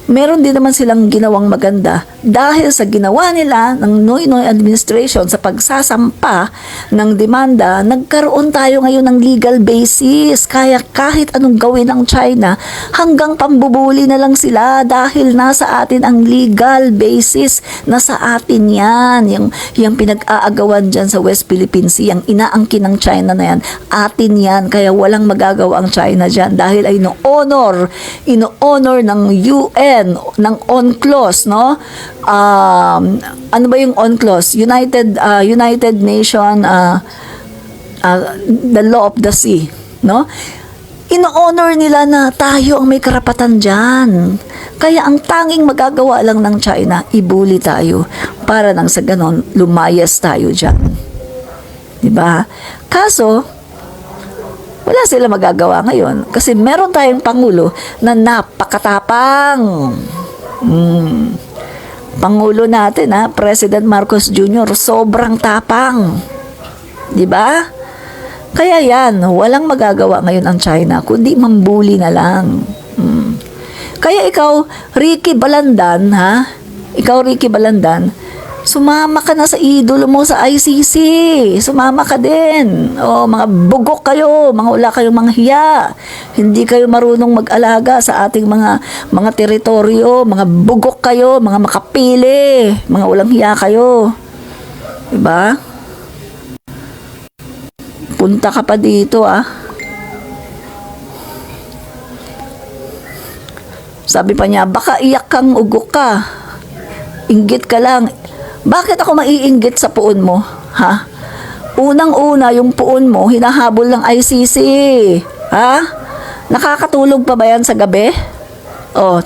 meron din naman silang ginawang maganda dahil sa ginawa nila ng Noynoy administration sa pagsasampa ng demanda. Nagkaroon tayo ngayon ng legal basis, kaya kahit anong gawin ng China, hanggang pambubuli na lang sila dahil nasa atin ang legal basis. Nasa atin yan, yung pinag-aagawan dyan sa West Philippine Sea, yung inaangkin ng China na yan, atin yan, kaya walang magagawa ang China dyan dahil ay ino-honor ng UN ng UNCLOS, no? Ano ba yung UNCLOS? United Nation, the law of the sea, no? Ino-honor nila na tayo ang may karapatan dyan. Kaya ang tanging magagawa lang ng China, ibuli tayo para nang sa ganon lumayas tayo dyan. Diba? Kaso, wala sila magagawa ngayon kasi meron tayong Pangulo na napakatapang. Pangulo natin, President Marcos Jr., sobrang tapang. Diba? Kaya yan, walang magagawa ngayon ang China kundi mambuli na lang. Kaya ikaw, Ricky Balandan, Ikaw, Ricky Balandan, sumama ka na sa idolo mo sa ICC. Sumama ka din. Mga bugok kayo, mga wala kayong mga hiya. Hindi kayo marunong mag-alaga sa ating mga teritoryo. Mga bugok kayo, mga makapili. Mga walang hiya kayo. Diba? Punta ka pa dito, Sabi pa niya, baka iyak kang ugok ka. Inggit ka lang. Bakit ako maiinggit sa puon mo? Unang-una, yung puon mo, hinahabol ng ICC. Nakakatulog pa ba yan sa gabi?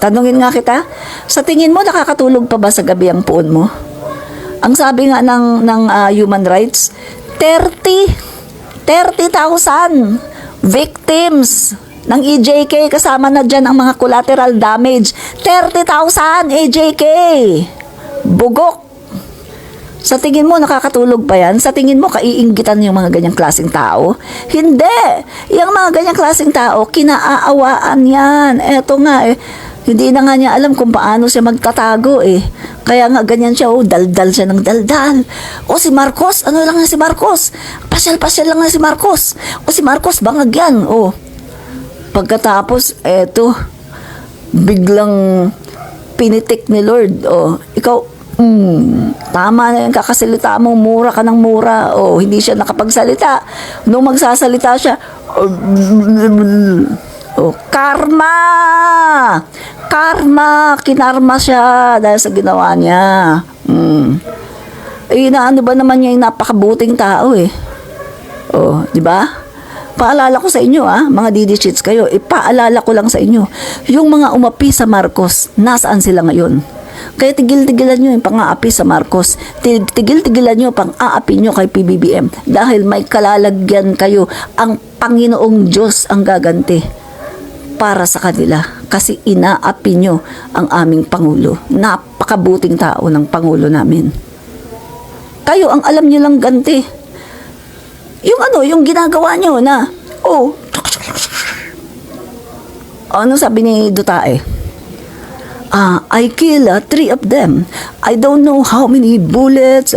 Tanungin nga kita. Sa tingin mo, nakakatulog pa ba sa gabi ang puon mo? Ang sabi nga ng human rights, 30,000 victims ng EJK, kasama na dyan ang mga collateral damage. 30,000 EJK. Bugok. Sa tingin mo, nakakatulog pa yan? Sa tingin mo, kaiinggitan yung mga ganyang klaseng tao? Hindi! Yung mga ganyang klaseng tao, kinaaawaan yan. Eto nga hindi na nga niya alam kung paano siya magtatago Kaya nga ganyan siya, daldal siya ng daldal. Si Marcos, ano lang yan si Marcos? Pasyal-pasyal lang yan si Marcos. Si Marcos, bangag yan. Pagkatapos, biglang pinitik ni Lord. Ikaw, tama na yung kakasalita mo, mura ka ng mura. Hindi siya nakapagsalita. Nung magsasalita siya, karma! Karma! Kinarma siya dahil sa ginawa niya. Ano ba naman niya yung napakabuting tao di ba? Paalala ko sa inyo mga DD-shits kayo, ipaalala ko lang sa inyo, yung mga umapi sa Marcos, nasaan sila ngayon? Kaya tigil-tigilan nyo yung pang-aapi sa Marcos. Tigil-tigilan nyo pang-aapi nyo kay PBBM. Dahil may kalalagyan kayo. Ang Panginoong Diyos ang gaganti para sa kanila. Kasi inaapi nyo ang aming Pangulo. Napakabuting tao ng Pangulo namin. Kayo, ang alam nyo lang ganti. Yung ginagawa nyo na, ano sabi ni Dutae? I kill 3 of them. I don't know how many bullets.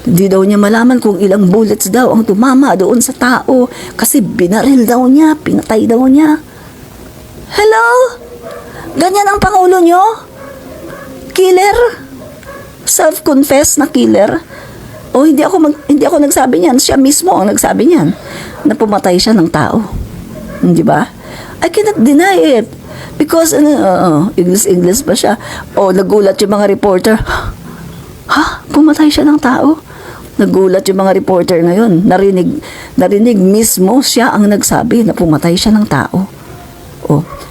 Di daw niya malaman kung ilang bullets daw ang tumama doon sa tao. Kasi binaril daw niya, pinatay daw niya. Hello? Ganyan ang Pangulo nyo? Killer? Self-confessed na killer? Hindi ako nagsabi niyan. Siya mismo ang nagsabi niyan na pumatay siya ng tao. Di ba? I cannot deny it. Because, English ba siya? Nagulat yung mga reporter. Pumatay siya ng tao? Nagulat yung mga reporter ngayon. Narinig mismo siya ang nagsabi na pumatay siya ng tao.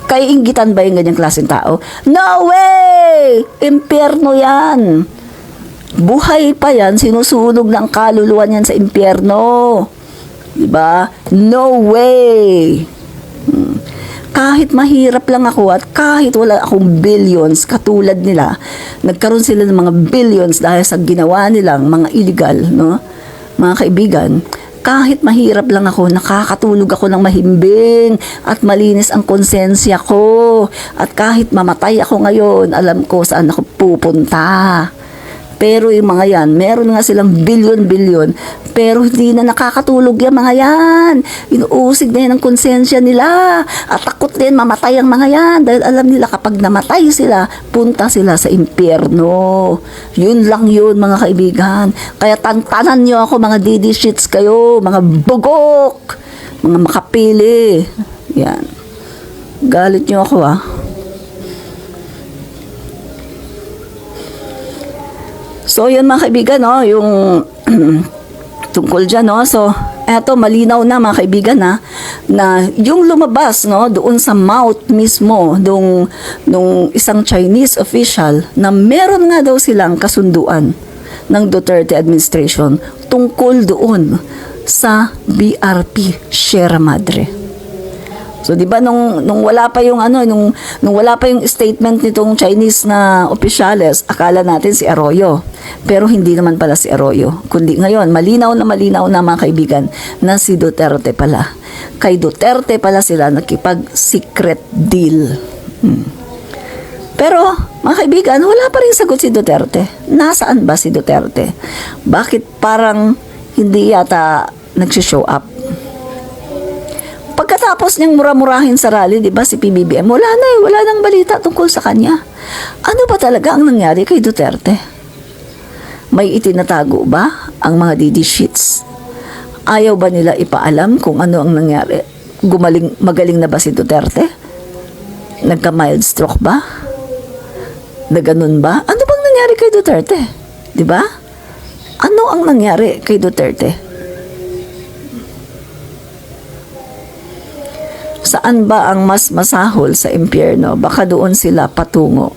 Kaiinggitan ba yung ganyang klaseng tao? No way! Impyerno yan. Buhay pa yan, sinusunog ng kaluluwa niyan sa impyerno. Diba? No way! Kahit mahirap lang ako at kahit wala akong billions katulad nila, nagkaroon sila ng mga billions dahil sa ginawa nilang mga illegal, no? Mga kaibigan, kahit mahirap lang ako, nakakatulog ako ng mahimbing at malinis ang konsensya ko. At kahit mamatay ako ngayon, alam ko saan ako pupunta. Pero yung mga yan, meron nga silang bilyon-bilyon, pero hindi na nakakatulog yung mga yan. Inuusig na yan ang konsensya nila. At takot din mamatay ang mga yan dahil alam nila kapag namatay sila, punta sila sa impyerno. Yun lang yun, mga kaibigan. Kaya tantanan nyo ako, mga DD-shits kayo, mga bugok, mga makapili. Yan. Galit nyo ako So, yun mga kaibigan, yung tungkol dyan, So, eto, malinaw na mga kaibigan, na yung lumabas, doon sa mouth mismo, nung isang Chinese official, na meron nga daw silang kasunduan ng Duterte administration tungkol doon sa BRP Sierra Madre. So, di ba, nung wala pa yung nung wala pa yung statement nitong Chinese na opisyales, akala natin si Arroyo. Pero hindi naman pala si Arroyo. Kundi ngayon, malinaw na mga kaibigan, na si Duterte pala. Kay Duterte pala sila nakipag-secret deal. Pero, mga kaibigan, wala pa rin sagot si Duterte. Nasaan ba si Duterte? Bakit parang hindi yata nagsishow up? Pagkatapos niyang mura-murahin sa rally, di ba, si PBBM, wala nang balita tungkol sa kanya. Ano ba talaga ang nangyari kay Duterte? May itinatago ba ang mga DD-shits? Ayaw ba nila ipaalam kung ano ang nangyari? Magaling na ba si Duterte? Nagka-mild stroke ba? Na ganun ba? Ano bang nangyari kay Duterte? Di ba? Ano ang nangyari kay Duterte? Saan ba ang mas masahol sa impyerno? Baka doon sila patungo.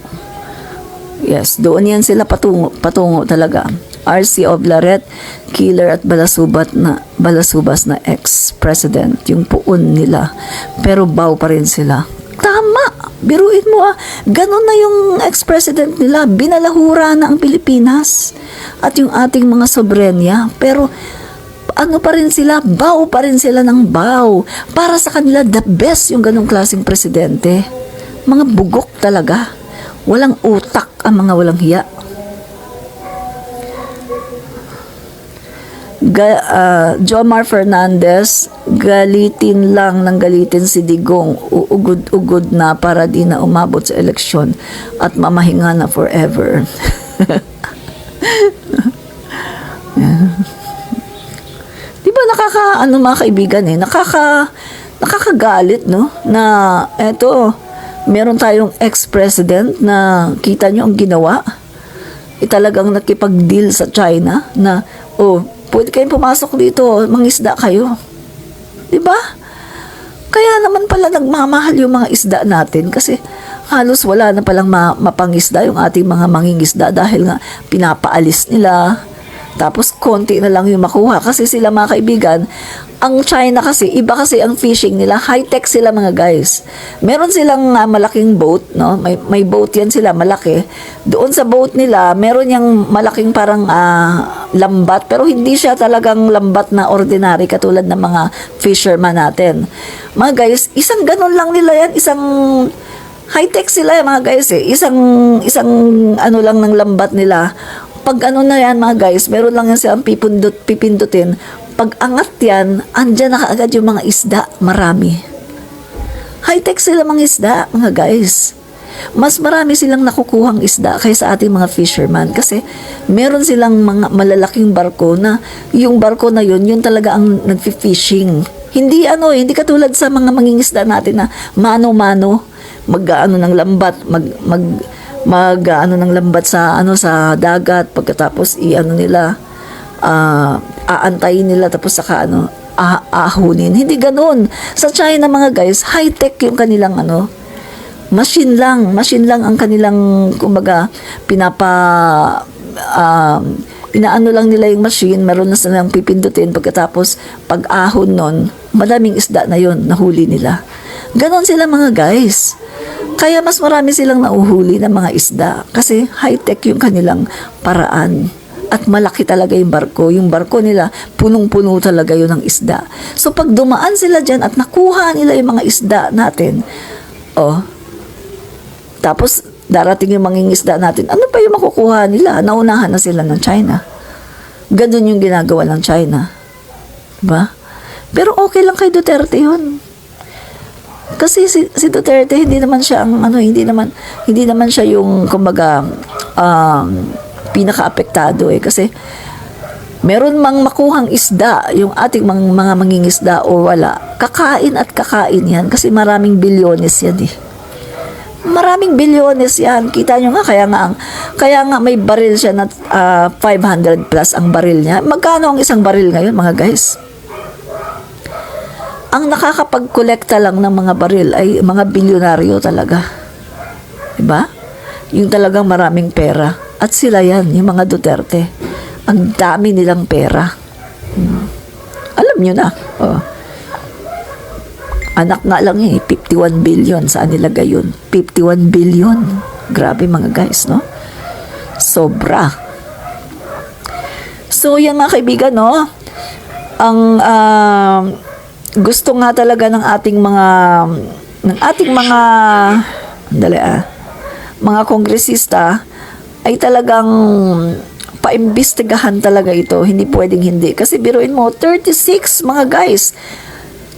Yes, doon yan sila patungo talaga. RC Oblaret, killer at balasubas na ex-president, yung puon nila. Pero baw pa rin sila. Tama! Biruin mo ganun na yung ex-president nila. Binalahura na ang Pilipinas at yung ating mga soberenya. Pero ano pa rin sila? Baw pa rin sila ng baw. Para sa kanila, the best yung ganung klaseng presidente. Mga bugok talaga. Walang utak ang mga walang hiya. Jomar Fernandez, galitin lang ng galitin si Digong, uugod-ugod na para di na umabot sa eleksyon at mamahinga na forever. Di ba mga kaibigan nakakagalit, no? Na eto, meron tayong ex-president na kita nyo ang ginawa. Talagang nakipag-deal sa China na, pwede kayong pumasok dito, mangisda kayo. Diba? Kaya naman pala nagmamahal yung mga isda natin kasi halos wala na palang mapangisda yung ating mga mangingisda dahil nga pinapaalis nila. Tapos konti na lang yung makuha kasi sila mga kaibigan, ang China kasi, iba kasi ang fishing nila, high-tech sila mga guys. Meron silang malaking boat, no? May boat yan sila, malaki. Doon sa boat nila, meron yung malaking parang lambat, pero hindi siya talagang lambat na ordinary katulad ng mga fisherman natin. Mga guys, isang ganun lang nila yan, isang high-tech sila mga guys Isang ano lang ng lambat nila. Pag ano na yan mga guys, meron lang yan silang pipindutin. Pag angat yan, andyan na kaagad yung mga isda, marami. High-tech sila mga isda, mga guys. Mas marami silang nakukuhang isda kaysa ating mga fisherman kasi meron silang mga malalaking barko na yung barko na yun talaga ang nagfi-fishing. Hindi katulad sa mga mangingisda natin na mano-mano, mag-ano ng lambat, mag-ano ng lambat sa dagat, pagkatapos aantayin nila tapos saka ahunin. Hindi ganoon. Sa China mga guys, high-tech yung kanilang machine lang ang kanilang kumbaga inaano lang nila yung machine, meron na silang pipindutin pagkatapos pag-ahon nun, madaming isda na yun, nahuli nila. Ganon sila mga guys. Kaya mas marami silang nauhuli ng mga isda kasi high-tech yung kanilang paraan. At malaki talaga yung barko. Yung barko nila, punong-puno talaga yun ng isda. So, pag dumaan sila dyan at nakuha nila yung mga isda natin, tapos darating yung mangingisda natin, ano pa yung makukuha nila? Naunahan na sila ng China. Ganun yung ginagawa ng China. Diba? Pero okay lang kay Duterte yun. Kasi si Duterte, hindi naman siya yung, kumbaga, pinaka-apektado kasi meron mang makuhang isda yung ating mga mangingisda o wala, kakain yan kasi maraming bilyones yan maraming bilyones yan, kita nyo nga kaya nga may baril siya na 500 plus ang baril niya. Magkano ang isang baril ngayon mga guys? Ang nakakapag-kolekta lang ng mga baril ay mga bilyonaryo talaga, diba? Yung talagang maraming pera. At sila yan, yung mga Duterte. Ang dami nilang pera. Alam nyo na. Anak nga lang 51 billion. Saan nilagay yun? 51 billion. Grabe mga guys, no? Sobra. So, yan mga kaibigan, no? Ang gusto nga talaga ng ating mga kongresista ay talagang paimbestigahan talaga ito. Hindi pwedeng hindi. Kasi biruin mo, 36 mga guys.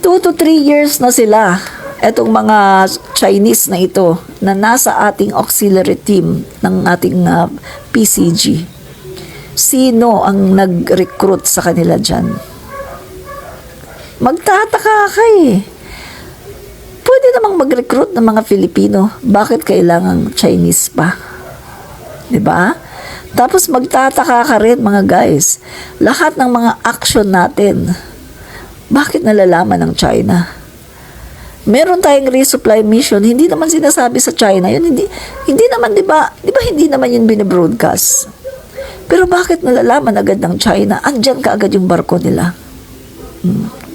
2 to 3 years na sila. Etong mga Chinese na ito na nasa ating auxiliary team ng ating PCG. Sino ang nag-recruit sa kanila dyan? Magtataka ka Pwede namang mag-recruit ng mga Filipino. Bakit kailangan Chinese pa? Diba? Tapos magtataka ka rin mga guys, lahat ng mga action natin, bakit nalalaman ng China? meron tayong resupply mission, hindi naman sinasabi sa China yun, hindi naman, di ba hindi naman yun binibroadcast. Pero bakit nalalaman agad ng China, andyan ka agad yung barko nila?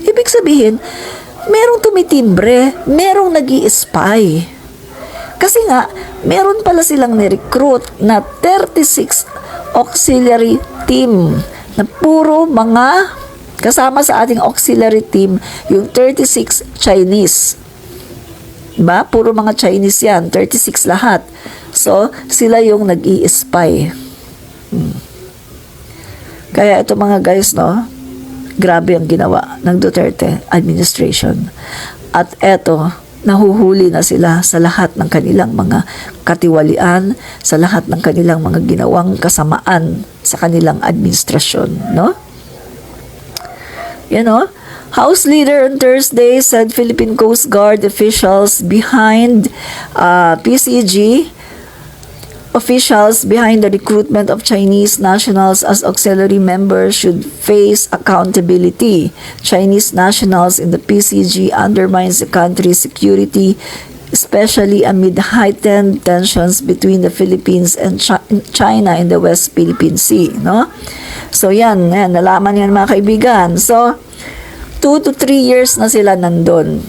Ibig sabihin, merong tumitimbre, merong nag-i-spy. Kasi nga, meron pala silang ni-recruit na 36 auxiliary team na puro mga kasama sa ating auxiliary team, yung 36 Chinese. Diba? Puro mga Chinese yan. 36 lahat. So, sila yung nag-i-spy. Kaya ito mga guys, no? Grabe ang ginawa ng Duterte administration. At eto, nahuhuli na sila sa lahat ng kanilang mga katiwalian, sa lahat ng kanilang mga ginawang kasamaan sa kanilang administrasyon, no? You know, House Leader on Thursday said Philippine Coast Guard officials behind PCG officials behind the recruitment of Chinese nationals as auxiliary members should face accountability. Chinese nationals in the PCG undermines the country's security, especially amid heightened tensions between the Philippines and China in the West Philippine Sea, no? So yan, nalaman yan mga kaibigan. So 2 to 3 years na sila nandun,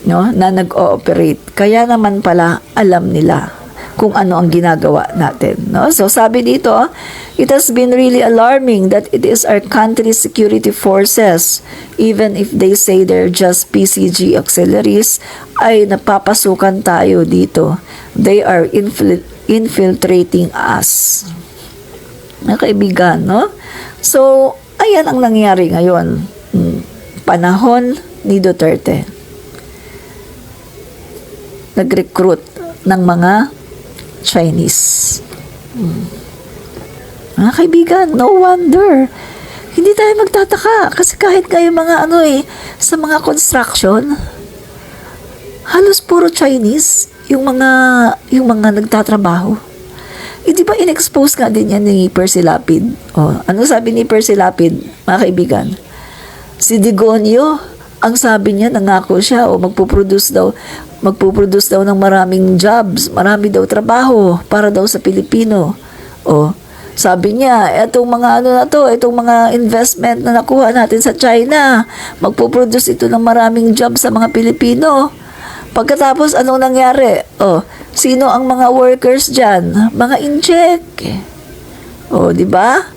no, na nag-ooperate. Kaya naman pala alam nila kung ano ang ginagawa natin, no? So sabi dito, it has been really alarming that it is our country's security forces, even if they say they're just PCG auxiliaries, ay napapasukan tayo dito. They are infiltrating us. Mga kaibigan, no? So, ayan ang nangyari ngayon. Panahon ni Duterte. Nag-recruit ng mga Chinese. Mga kaibigan, no wonder. Hindi tayo magtataka. Kasi kahit kayo mga sa mga construction, halos puro Chinese yung mga nagtatrabaho. Di ba in-expose nga din yan ni Percy Lapid? Ano sabi ni Percy Lapid, mga kaibigan? Si Digonio, ang sabi niya, nangako siya, magpuproduce daw ng maraming jobs, marami daw trabaho para daw sa Pilipino. Sabi niya, itong mga itong mga investment na nakuha natin sa China, magpuproduce ito ng maraming jobs sa mga Pilipino. Pagkatapos, anong nangyari? Sino ang mga workers dyan? Mga incheck. Di ba?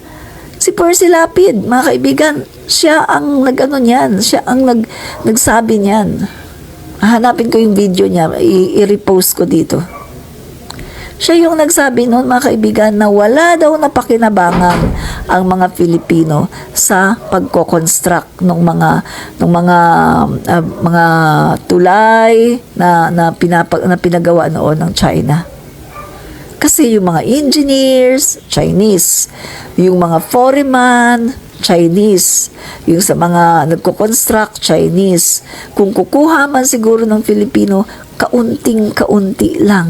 Si Percy Lapid, mga kaibigan, siya ang niyan. Siya ang nagsabi niyan. Hanapin ko yung video niya, i-repost ko dito. Siya yung nagsabi noon, mga kaibigan, na wala daw napakinabangan ang mga Filipino sa pagko-construct ng mga tulay na pinagawa noon ng China. Kasi yung mga engineers, Chinese. Yung mga foreman, Chinese. Yung sa mga nagko-construct, Chinese. Kung kukuha man siguro ng Filipino, kaunting-kaunti lang.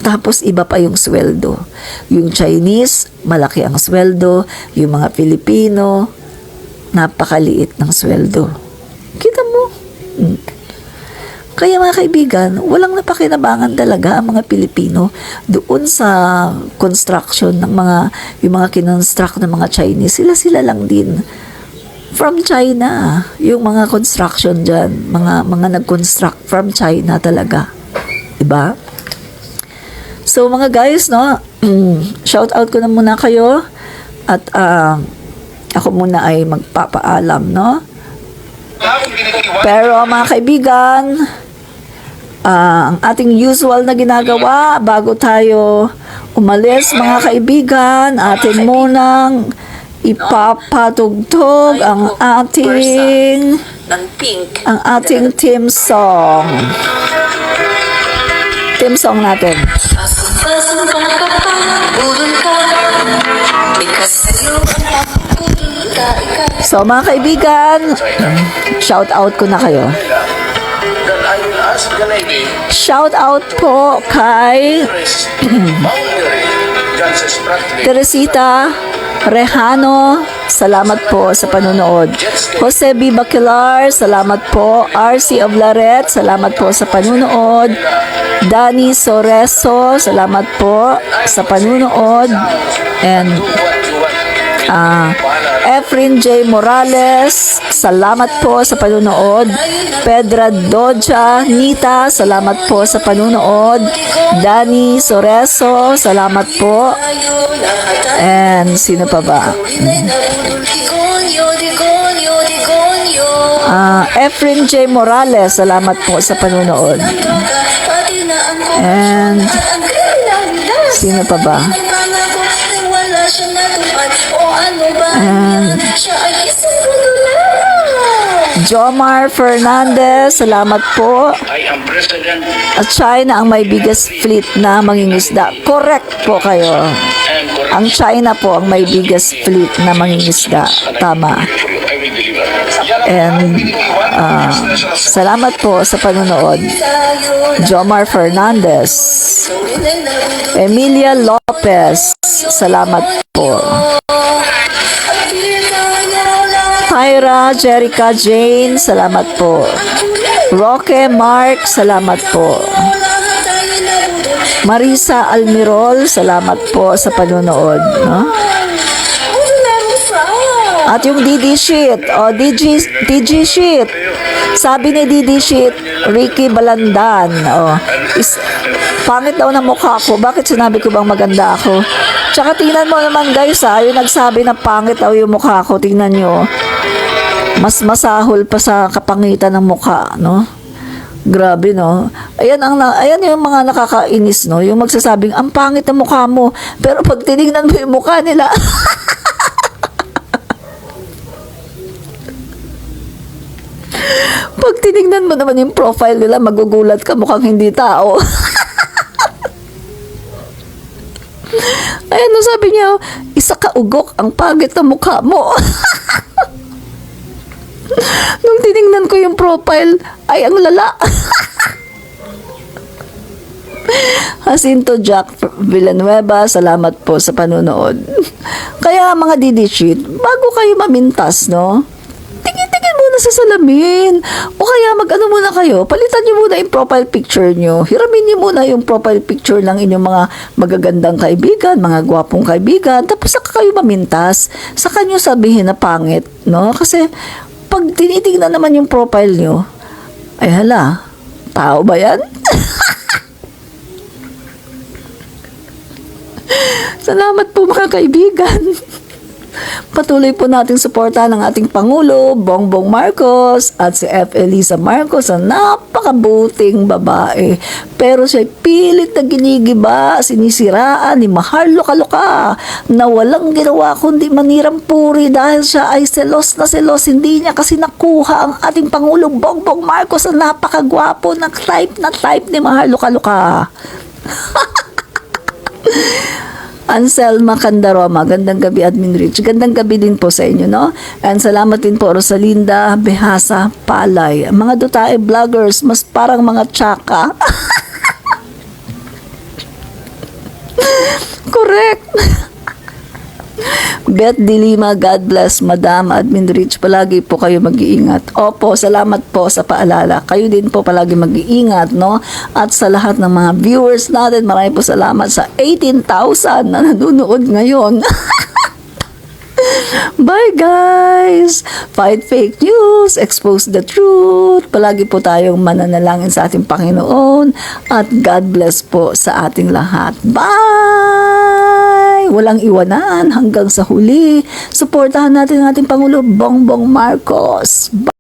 Tapos iba pa yung sweldo. Yung Chinese, malaki ang sweldo. Yung mga Filipino, napakaliit ng sweldo. Kita mo? Kaya mga kaibigan, walang napakinabangan talaga ang mga Pilipino doon sa construction ng yung mga kinonstruct ng mga Chinese. Sila lang din. From China, yung mga construction dyan, mga nag-construct from China talaga. Diba? So mga guys, no, shout out ko na muna kayo at ako muna ay magpapaalam, no? Pero mga kaibigan, ang ating usual na ginagawa bago tayo umalis, mga kaibigan, atin munang ipapatugtog ang ating team song. Team song natin. So mga kaibigan, shout out ko na kayo. Then I will ask the Navy Shout out po kay boundary Jansen Spratley Teresita Rejano salamat po sa panunood. Jose B. Baquilar, salamat po. RC of Laret, salamat po sa panunood. Danny Soreso, salamat po sa panunood. And Efren J. Morales, salamat po sa panunood. Pedra Doja Nita, salamat po sa panunood. Danny Soreso, salamat po. And sino pa ba? Efren J. Morales, salamat po sa panunood. And sino pa ba? Jomar Fernandez, salamat po. At China ang may biggest fleet na mangingisda. Correct po kayo. Ang China po ang may biggest fleet na mangingisda. Tama. And salamat po sa panonood. Jomar Fernandez. Emilia Lopez, salamat po. Tyra Jerica Jane, salamat po. Roque Mark, salamat po. Marisa Almirol, salamat po sa panonood. No? At yung DD Sheet, DG Sheet, sabi ni DD Sheet, Ricky Balandan, pangit daw ng mukha ko. Bakit sinabi ko bang maganda ako? Tsaka tingnan mo naman guys, yung nagsabi na pangit daw yung mukha ko, tingnan nyo. Mas masahol pa sa kapangitan ng mukha, no? Grabe, no? Ayan yung mga nakakainis, no? Yung magsasabing, ang pangit ng mukha mo. Pero pag tinignan mo yung mukha nila, pag tinignan mo naman yung profile nila, magugulat ka, mukhang hindi tao. Ayan, no, sabi niya, isa ka ugok, ang pangit ng mukha mo. Nung tinignan ko yung profile, ay ang lala. Jacinto Jack Villanueva, salamat po sa panunood. Kaya mga didishit, bago kayo mamintas, no? Tingin muna sa salamin. O kaya mag-ano muna kayo, palitan nyo muna yung profile picture nyo. Hiramin nyo muna yung profile picture ng inyong mga magagandang kaibigan, mga gwapong kaibigan. Tapos saka kayo mamintas. Saka nyo sabihin na pangit, no? Kasi pag tinitingnan naman yung profile nyo, ay hala, tao ba yan? Salamat po mga kaibigan. Patuloy po nating suportahan ng ating Pangulo, Bongbong Marcos, at si F. Elisa Marcos, ang napakabuting babae. Pero siya pilit na ginigiba, sinisiraan ni Mahar Luka-Luka, na walang ginawa kundi manirang puri dahil siya ay selos na selos. Hindi niya kasi nakuha ang ating Pangulo, Bongbong Marcos, ang napakagwapo na type ni Mahar Luka-Luka. Anselma Candaroma, gandang gabi Admin Rich. Gandang gabi din po sa inyo, no? And salamat din po Rosalinda Behasa Palay. Mga dutae vloggers, mas parang mga tsaka. Correct. Beth Dilima, God bless, Madam Admin Rich. Palagi po kayo mag-iingat. Opo, salamat po sa paalala. Kayo din po palagi mag-iingat, no? At sa lahat ng mga viewers natin, marami po salamat sa 18,000 na nanonood ngayon. Bye guys! Fight fake news, expose the truth. Palagi po tayong mananalangin sa ating Panginoon at God bless po sa ating lahat. Bye! Walang iwanan hanggang sa huli. Suportahan natin ang ating Pangulo Bongbong Marcos. Bye!